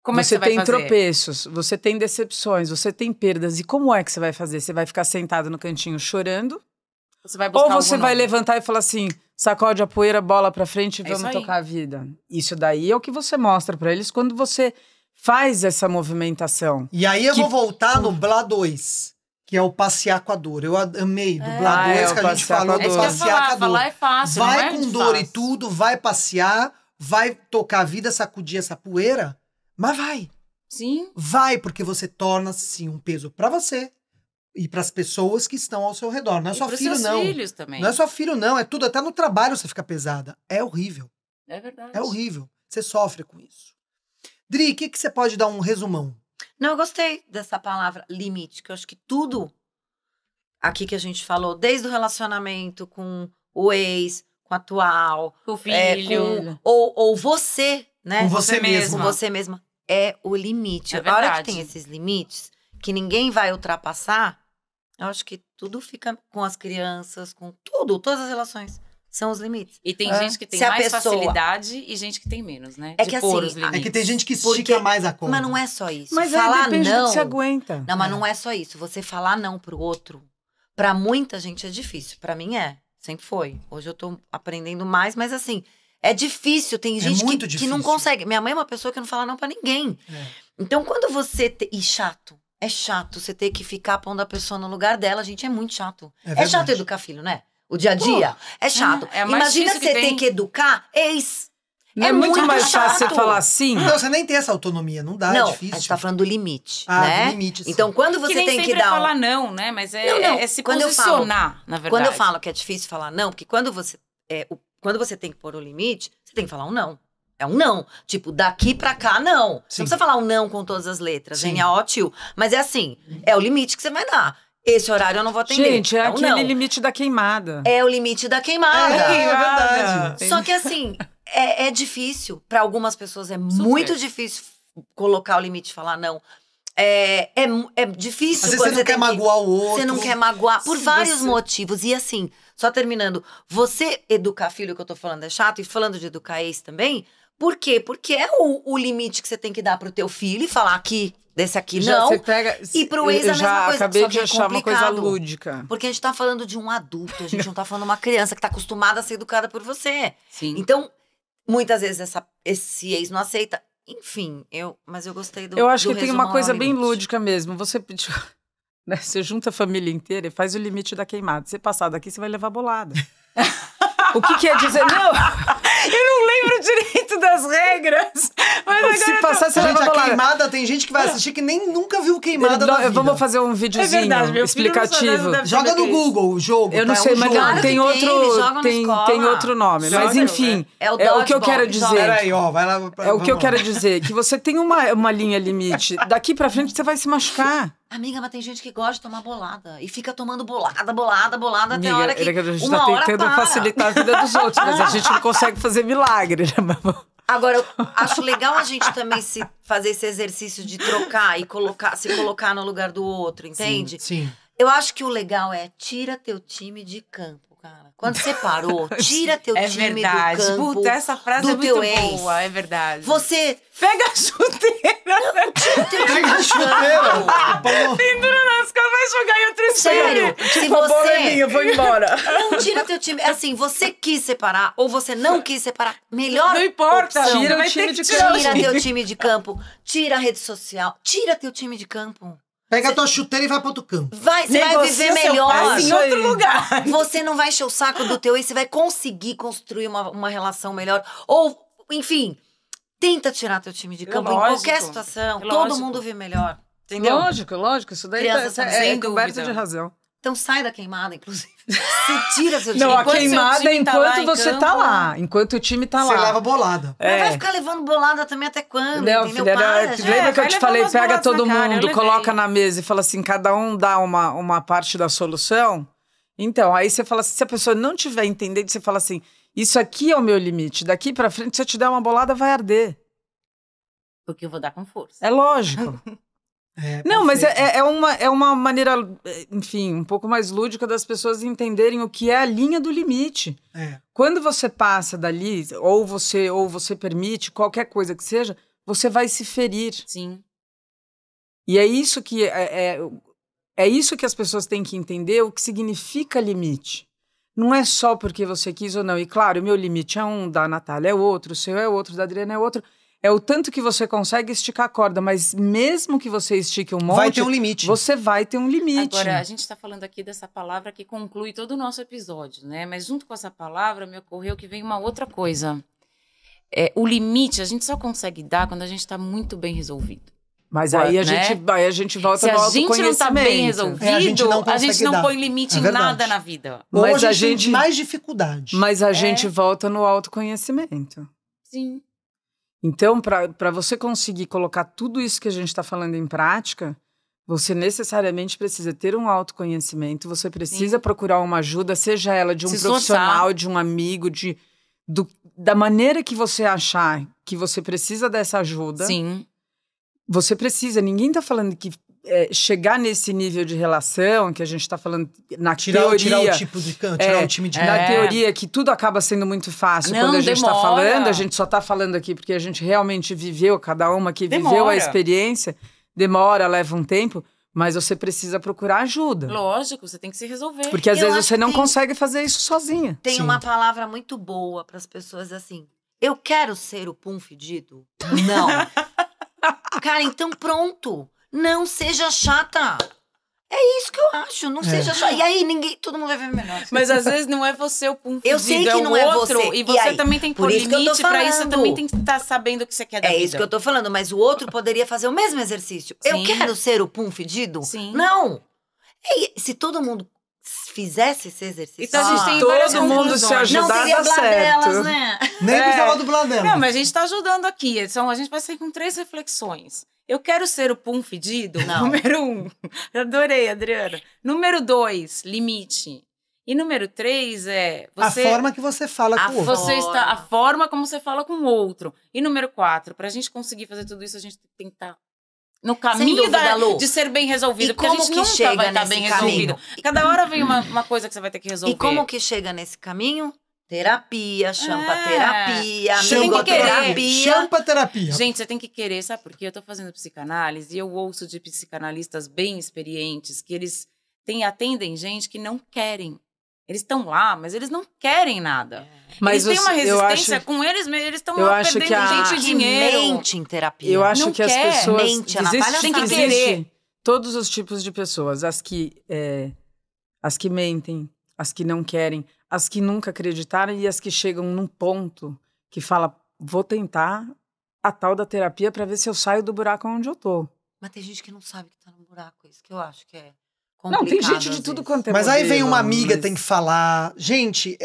Como é que você vai fazer? Você tem tropeços, você tem decepções, você tem perdas. E como é que você vai fazer? Você vai ficar sentado no cantinho chorando? Você vai buscar ou você vai levantar e falar assim, sacode a poeira, bola pra frente e vamos tocar a vida. Isso daí é o que você mostra pra eles quando você faz essa movimentação. E aí eu vou voltar no Blá 2, que é o passear com a dor. Eu amei do Blá 2 que a gente falou do passear com a dor. Falar é fácil, vai com dor e tudo, vai passear, vai tocar a vida, sacudir essa poeira. Mas vai. Sim. Vai, porque você torna, sim, um peso pra você e pras pessoas que estão ao seu redor. Não é só filho, não. Filhos também. Não é só filho, não. É tudo. Até no trabalho você fica pesada. É horrível. É verdade. É horrível. Você sofre com isso. Dri, o que você pode dar um resumão? Não, eu gostei dessa palavra limite, que eu acho que tudo aqui que a gente falou, desde o relacionamento com o ex, com o atual, com o filho, ou você, né? Com você mesma. Com você mesma. É o limite. A hora que tem esses limites, que ninguém vai ultrapassar, eu acho que tudo fica com as crianças, com tudo, todas as relações. São os limites. E tem gente que tem mais facilidade e gente que tem menos, né? É que assim, é que tem gente que estica mais a conta. Mas não é só isso. Mas falar depende não, do que você aguenta. Não, mas não é só isso. Você falar não pro outro, pra muita gente é difícil. Pra mim sempre foi. Hoje eu tô aprendendo mais, mas assim, é difícil. Tem gente que não consegue. Minha mãe é uma pessoa que não fala não pra ninguém. Então, quando você... E chato. É chato você ter que ficar pondo a pessoa no lugar dela. Gente, é muito chato. É chato educar filho, né? O dia a dia é chato. Imagina você ter que educar ex. Não é muito mais fácil você chato. falar sim? Não, você nem tem essa autonomia, não dá, Não, é difícil. a gente tá falando do limite, Ah, né? do limite, sim. Então, quando Que você nem tem sempre que dar falar não, né? Mas Não. é se Quando eu posicionar, na verdade. Quando eu falo que é difícil falar não, porque quando você tem que pôr o limite, você tem que falar um não. É um não. Tipo, daqui pra cá, não. Você Sim. não precisa falar um não com todas as letras. Sim. N-A-O-T-U. Mas é assim, é o limite que você vai dar. Esse horário eu não vou atender. Gente, é um aquele não. limite da queimada. É o limite da queimada. É verdade. Só que assim, é difícil. Pra algumas pessoas é muito difícil colocar o limite e falar não. É difícil. Às vezes quando você não quer tem que- magoar o outro. Você não quer magoar por Se vários você- motivos. E assim, só terminando, você educar filho, que eu tô falando é chato, e falando de educar ex também, por quê? Porque é o limite que você tem que dar pro teu filho e falar aqui, desse aqui Já não. você pega, E pro ex eu a mesma já coisa, acabei só de que é achar uma coisa complicado. lúdica. Porque a gente tá falando de um adulto, a gente não tá falando de uma criança que tá acostumada a ser educada por você. Sim. Então, muitas vezes esse ex não aceita. Enfim, mas eu gostei do Eu acho do que tem resumo uma coisa ao bem limite. lúdica mesmo. Você pediu, né, você junta a família inteira e faz o limite da queimada. Você passar daqui, você vai levar bolada. O que quer dizer? Não, Eu não lembro direito das regras. Mas se passar, você Gente, leva a bolada. queimada, tem gente que vai assistir que nem nunca viu queimada na vida. Vamos fazer um videozinho verdade, meu filho não sabe, explicativo. não deve Joga saber no o que é isso. Google o jogo. Eu não tá? sei, É um mas jogo. Claro tem que outro, eles jogam na escola. tem outro nome. Mas Joga, enfim, é o o que eu dodgeball, quero que dizer. joga. Peraí, ó, vai lá. É o que eu vamos quero lá. dizer, que você tem uma linha limite. Daqui pra frente você vai se machucar. Amiga, mas tem gente que gosta de tomar bolada. E fica tomando bolada até a hora que a gente uma tá hora tentando para. facilitar a vida dos outros, mas a gente não consegue fazer milagre. Né? Agora, eu acho legal a gente também fazer esse exercício de trocar e se colocar no lugar do outro, entende? Sim. Eu acho que o legal é tira teu time de campo, cara. Quando você parou, tira teu É time verdade. do campo. Puta, essa frase do é muito teu ex. boa, é verdade. Você Pega a chuteira, tira teu time Pega a de chuteira. campo. pendura nas costas, vai jogar em outro espelho. Sério, se Tipo, a bola é minha, você eu vou embora. não tira teu time, é assim, você quis separar ou você não quis separar, melhor Não importa, opção. Tira o vai time ter que de tirar o Tira time. teu time de campo, tira a rede social, tira teu time de campo. Pega a tua chuteira e vai pro outro campo. Você vai Negocia viver seu melhor. passe em Isso outro aí. lugar. Você não vai encher o saco do teu ex, você vai conseguir construir uma relação melhor. Ou, enfim, tenta tirar teu time de campo em Lógico. qualquer situação. É Todo lógico. mundo vive melhor. Entendeu? Lógico, isso daí Criança também, é sem coberto dúvida. de razão. Então sai da queimada, inclusive. Você tira seu time. Não, a Enquanto seu queimada é time tá lá enquanto em você tá campo, lá. Enquanto o time tá Você lá. leva bolada. Mas É. vai ficar levando bolada também até quando? Não, Entendeu? filha, Para, lembra gente. que eu vai te levar falei, umas pega boladas todo na cara, eu mundo, levei. coloca na mesa e fala assim, cada um dá uma parte da solução? Então, aí você fala assim, se a pessoa não tiver entendendo, você fala assim, isso aqui é o meu limite, daqui pra frente, se eu te der uma bolada, vai arder. Porque eu vou dar com força. É lógico. É, Não, mas perfeito. é uma maneira, enfim, um pouco mais lúdica das pessoas entenderem o que é a linha do limite. É. Quando você passa dali, ou você permite, qualquer coisa que seja, você vai se ferir. Sim. E é isso que é isso que as pessoas têm que entender, o que significa limite. Não é só porque você quis ou não. E claro, o meu limite é um, da Natália é outro, o seu é outro, da Adriana é outro. É o tanto que você consegue esticar a corda, mas mesmo que você estique um monte, Vai ter um limite. você vai ter um limite. Agora, a gente está falando aqui dessa palavra que conclui todo o nosso episódio, né? Mas junto com essa palavra, me ocorreu que vem uma outra coisa. O limite a gente só consegue dar quando a gente está muito bem resolvido. Mas aí a, né? gente volta Se no a gente não está bem autoconhecimento. resolvido, a gente não consegue dar. põe limite É em verdade. nada na vida. Ou Mas a a gente gente- tem mais dificuldade. Mas a gente volta no autoconhecimento. Sim. Então, para você conseguir colocar tudo isso que a gente está falando em prática, você necessariamente precisa ter um autoconhecimento, você precisa procurar uma ajuda, seja ela de um Se profissional, esforçar. de um amigo, da maneira que você achar que você precisa dessa ajuda. Sim. Você precisa. Ninguém está falando que chegar nesse nível de relação, que a gente está falando na Tirar teoria... o tipo de canto, tirar o time de Na É. teoria, que tudo acaba sendo muito fácil Não, quando a gente está demora. falando, a gente só está falando aqui porque a gente realmente viveu, cada uma que viveu a Demora. experiência, demora, leva um tempo, mas você precisa procurar ajuda. Lógico, você tem que se resolver. Porque às Eu vezes acho você que não tem- consegue fazer isso sozinha. Tem Sim. uma palavra muito boa para as pessoas assim. Eu quero ser o pum fedido? Não. Cara, então pronto. Não seja chata. É isso que eu acho, não seja só... E aí, todo mundo vai ver melhor. Mas às vezes não é você o pum fedido, Eu sei que não é outro, você. e você aí, também tem que pôr limite pra isso, você também tem que estar sabendo o que você quer da vida. É isso que eu tô falando, mas o outro poderia fazer o mesmo exercício. Sim. Eu quero ser o pum fedido? Sim. Não! E se todo mundo fizesse esse exercício... Então a gente tem todo várias mundo se conclusões. ajudar, não teria dá certo. bladelas, né? Nem precisava do Bladela. Não, mas a gente tá ajudando aqui. A gente vai sair com 3 reflexões. Eu quero ser o pum fedido? Não. Número 1. Adorei, Adriana. Número 2, limite. E número 3 é... A forma que você fala com o outro. A forma como você fala com o outro. E número 4, pra gente conseguir fazer tudo isso, a gente tem que estar no caminho dúvida, Lu. de ser bem resolvido. E Porque a como gente que nunca chega vai estar nesse bem caminho? resolvido. Cada hora vem uma coisa que você vai ter que resolver. E como que chega nesse caminho? Terapia, champaterapia, Você tem que querer. amigoterapia. Champaterapia. Gente, você tem que querer, sabe por quê? Eu tô fazendo psicanálise e eu ouço de psicanalistas bem experientes que eles atendem gente que não querem. Eles estão lá, mas eles não querem nada. Mas eles têm uma eu resistência acho- com eles mesmos, eles estão eu lá acho perdendo que a- tempo e dinheiro. Mente em terapia. Eu acho Não que as quer, pessoas... mente, a Natália existe, tem que existe querer. todos os tipos de pessoas. As que mentem, as que não querem, as que nunca acreditaram e as que chegam num ponto que fala, vou tentar a tal da terapia pra ver se eu saio do buraco onde eu tô. Mas tem gente que não sabe que tá no buraco. Isso que eu acho que é complicado. Não, tem gente às de tudo vezes. quanto é Mas aí vem modelo, uma amiga, mas- tem que falar. Gente,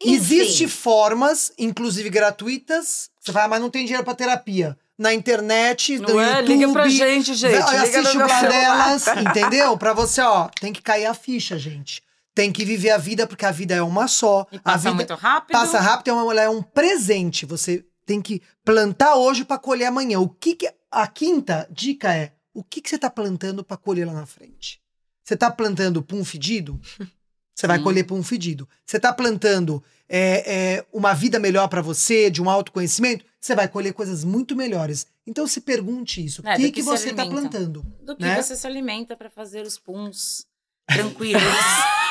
Enfim. existe formas, inclusive gratuitas. Você vai, mas não tem dinheiro pra terapia. Na internet, no Não é? YouTube. Liga pra gente, gente. Liga Assiste no o meu Bladelas, celular. entendeu? Pra você, ó, tem que cair a ficha, gente. Tem que viver a vida, porque a vida é uma só. E a passa vida muito rápido. passa rápido, é um presente. Você tem que plantar hoje pra colher amanhã. A quinta dica é: o que você tá plantando pra colher lá na frente? Você tá plantando pum fedido? Você vai colher pum fedido. Você tá plantando uma vida melhor pra você, de um autoconhecimento? Você vai colher coisas muito melhores. Então se pergunte isso. O do que que se você tá alimenta. plantando? Do que né? você se alimenta pra fazer os puns tranquilos.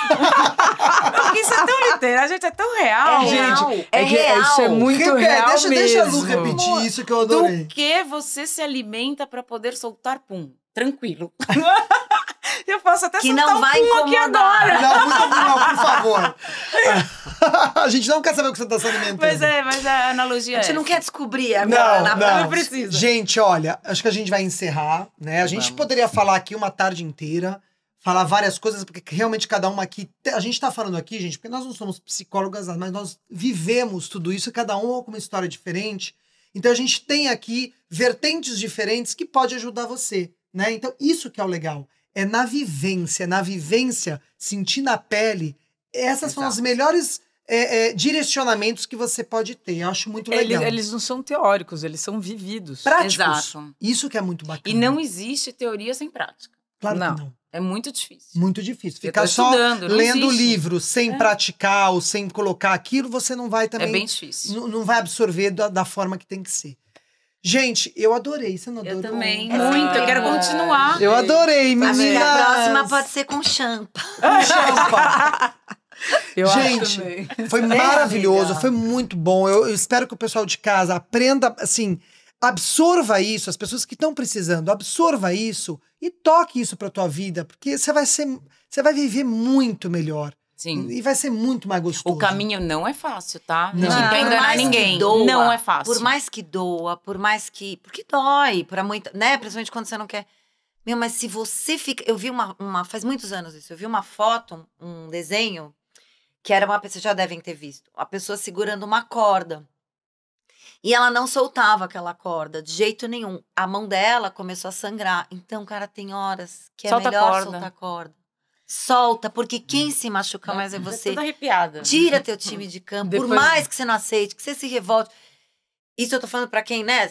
Porque isso é tão literal, gente, é tão real. É real. Gente, É real. isso é muito real Deixa a mesmo. Lu repetir isso que eu adorei. Do que você se alimenta pra poder soltar pum. Tranquilo. Eu posso até Que soltar não um vai pum aqui incomodar. agora. Não, não, por favor. A gente não quer saber o que você tá se alimentando. Mas a analogia A gente é não essa. quer descobrir agora. Não. Não precisa. Gente, olha, acho que a gente vai encerrar, né? A gente poderia falar aqui uma tarde inteira, falar várias coisas, porque realmente cada uma aqui... A gente tá falando aqui, gente, porque nós não somos psicólogas, mas nós vivemos tudo isso, cada um com uma história diferente. Então a gente tem aqui vertentes diferentes que pode ajudar você, né? Então isso que é o legal. É na vivência, sentir na pele. Essas são os melhores direcionamentos que você pode ter. Eu acho muito legal. Eles não são teóricos, eles são vividos. Práticos. Exato. Isso que é muito bacana. E não existe teoria sem prática. Claro Não. que não. É muito difícil. Muito difícil. Eu Ficar tô só estudando, não lendo existe. livro sem praticar ou sem colocar aquilo, você não vai também... É bem difícil. Não vai absorver da forma que tem que ser. Gente, eu adorei. Você não adorou? Eu também. É Muito. Eu sempre quero bom. continuar. Eu adorei, meninas. Amiga, a próxima pode ser com champa. Champa. Eu Gente, acho também. Foi maravilhoso, amiga. foi muito bom. Eu espero que o pessoal de casa aprenda, assim, absorva isso, as pessoas que estão precisando, absorva isso e toque isso pra tua vida, porque você vai viver muito melhor. Sim. E vai ser muito mais gostoso. O caminho não é fácil, tá? Não. A gente não quer Por enganar mais que ninguém. doa, Não é fácil. Por mais que doa, por mais que... Porque dói, pra muita... Né? Principalmente quando você não quer... Meu, mas se você fica... Eu vi uma... Faz muitos anos isso. Eu vi uma foto, um desenho, que era uma pessoa... Já devem ter visto. A pessoa segurando uma corda. E ela não soltava aquela corda, de jeito nenhum. A mão dela começou a sangrar. Então, cara, tem horas que é Solta a melhor corda. soltar a corda. Solta, porque quem se machuca mais é Tô você. toda arrepiada. Tira teu time de campo, por Depois- mais que você não aceite, que você se revolte. Isso eu tô falando pra quem, né?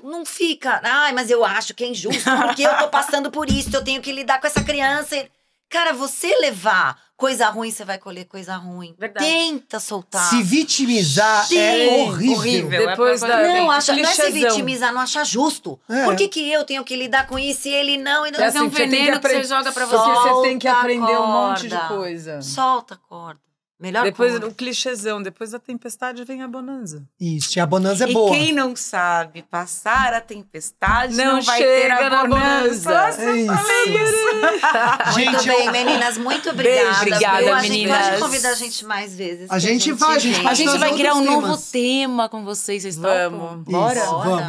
Não fica. Ai, mas eu acho que é injusto, porque eu tô passando por isso, eu tenho que lidar com essa criança. Cara, você levar coisa ruim, você vai colher coisa ruim. Verdade. Tenta soltar. Se vitimizar Sim, é horrível. horrível. Depois É da... pra- Não, não é se clichêzão. vitimizar, não achar justo. É. Por que eu tenho que lidar com isso e ele não? E não? É assim, um você tem veneno que você aprender- joga pra Porque você. você tem que Solta a aprender um monte de corda. coisa. Solta a corda. Melhor Depois cor. o clichêzão, depois da tempestade vem a bonança. Isso, e a bonança é E boa. quem não sabe passar a tempestade Não não vai ter chega a na bonança. bonança. É isso. Muito Gente, bem, meninas. Muito obrigada. Obrigada, viu? A gente meninas. pode convidar a gente mais vezes. A que gente vai, a gente vem. A gente fazer vai criar um outros novo temas. tema com vocês. Vocês Vamos. topam? Isso, Bora?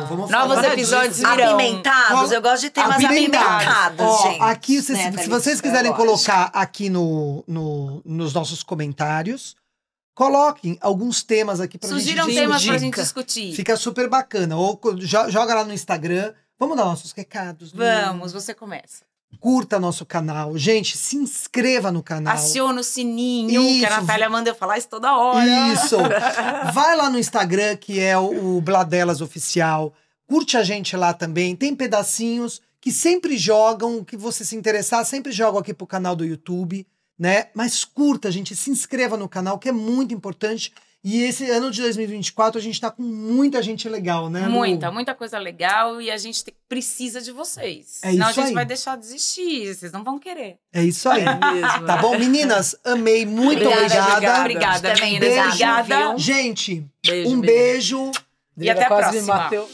vamos Novos falar episódios disso. virão. Apimentados. Eu gosto de temas apimentados, Ó, gente. aqui, se Né, vocês Thalita? quiserem Lógico. colocar aqui nos nossos comentários, coloquem alguns temas aqui pra Surgiram gente temas discutir. pra gente discutir. Fica super bacana. Ou joga lá no Instagram. Vamos dar nossos recados. Vamos, você começa. Curta nosso canal. Gente, se inscreva no canal. Aciona o sininho, que a Isso. Natália manda eu falar isso toda hora. Isso! Vai lá no Instagram, que é o Bladelas Oficial. Curte a gente lá também. Tem pedacinhos que sempre jogam, que você se interessar, sempre jogam aqui pro canal do YouTube, né? Mas curta, gente, se inscreva no canal, que é muito importante. E esse ano de 2024 a gente tá com muita gente legal, né, Lu? Muita coisa legal e a gente precisa de vocês. É Senão a isso gente aí. vai deixar de existir, vocês não vão querer. É isso aí. mesmo. Tá bom? Meninas, amei. Muito Obrigada, obrigada. Obrigada, Também, meninas. beijo, Obrigada. viu? Gente, Beijo, um beijo. beijo. E até a Quase me próxima. bateu.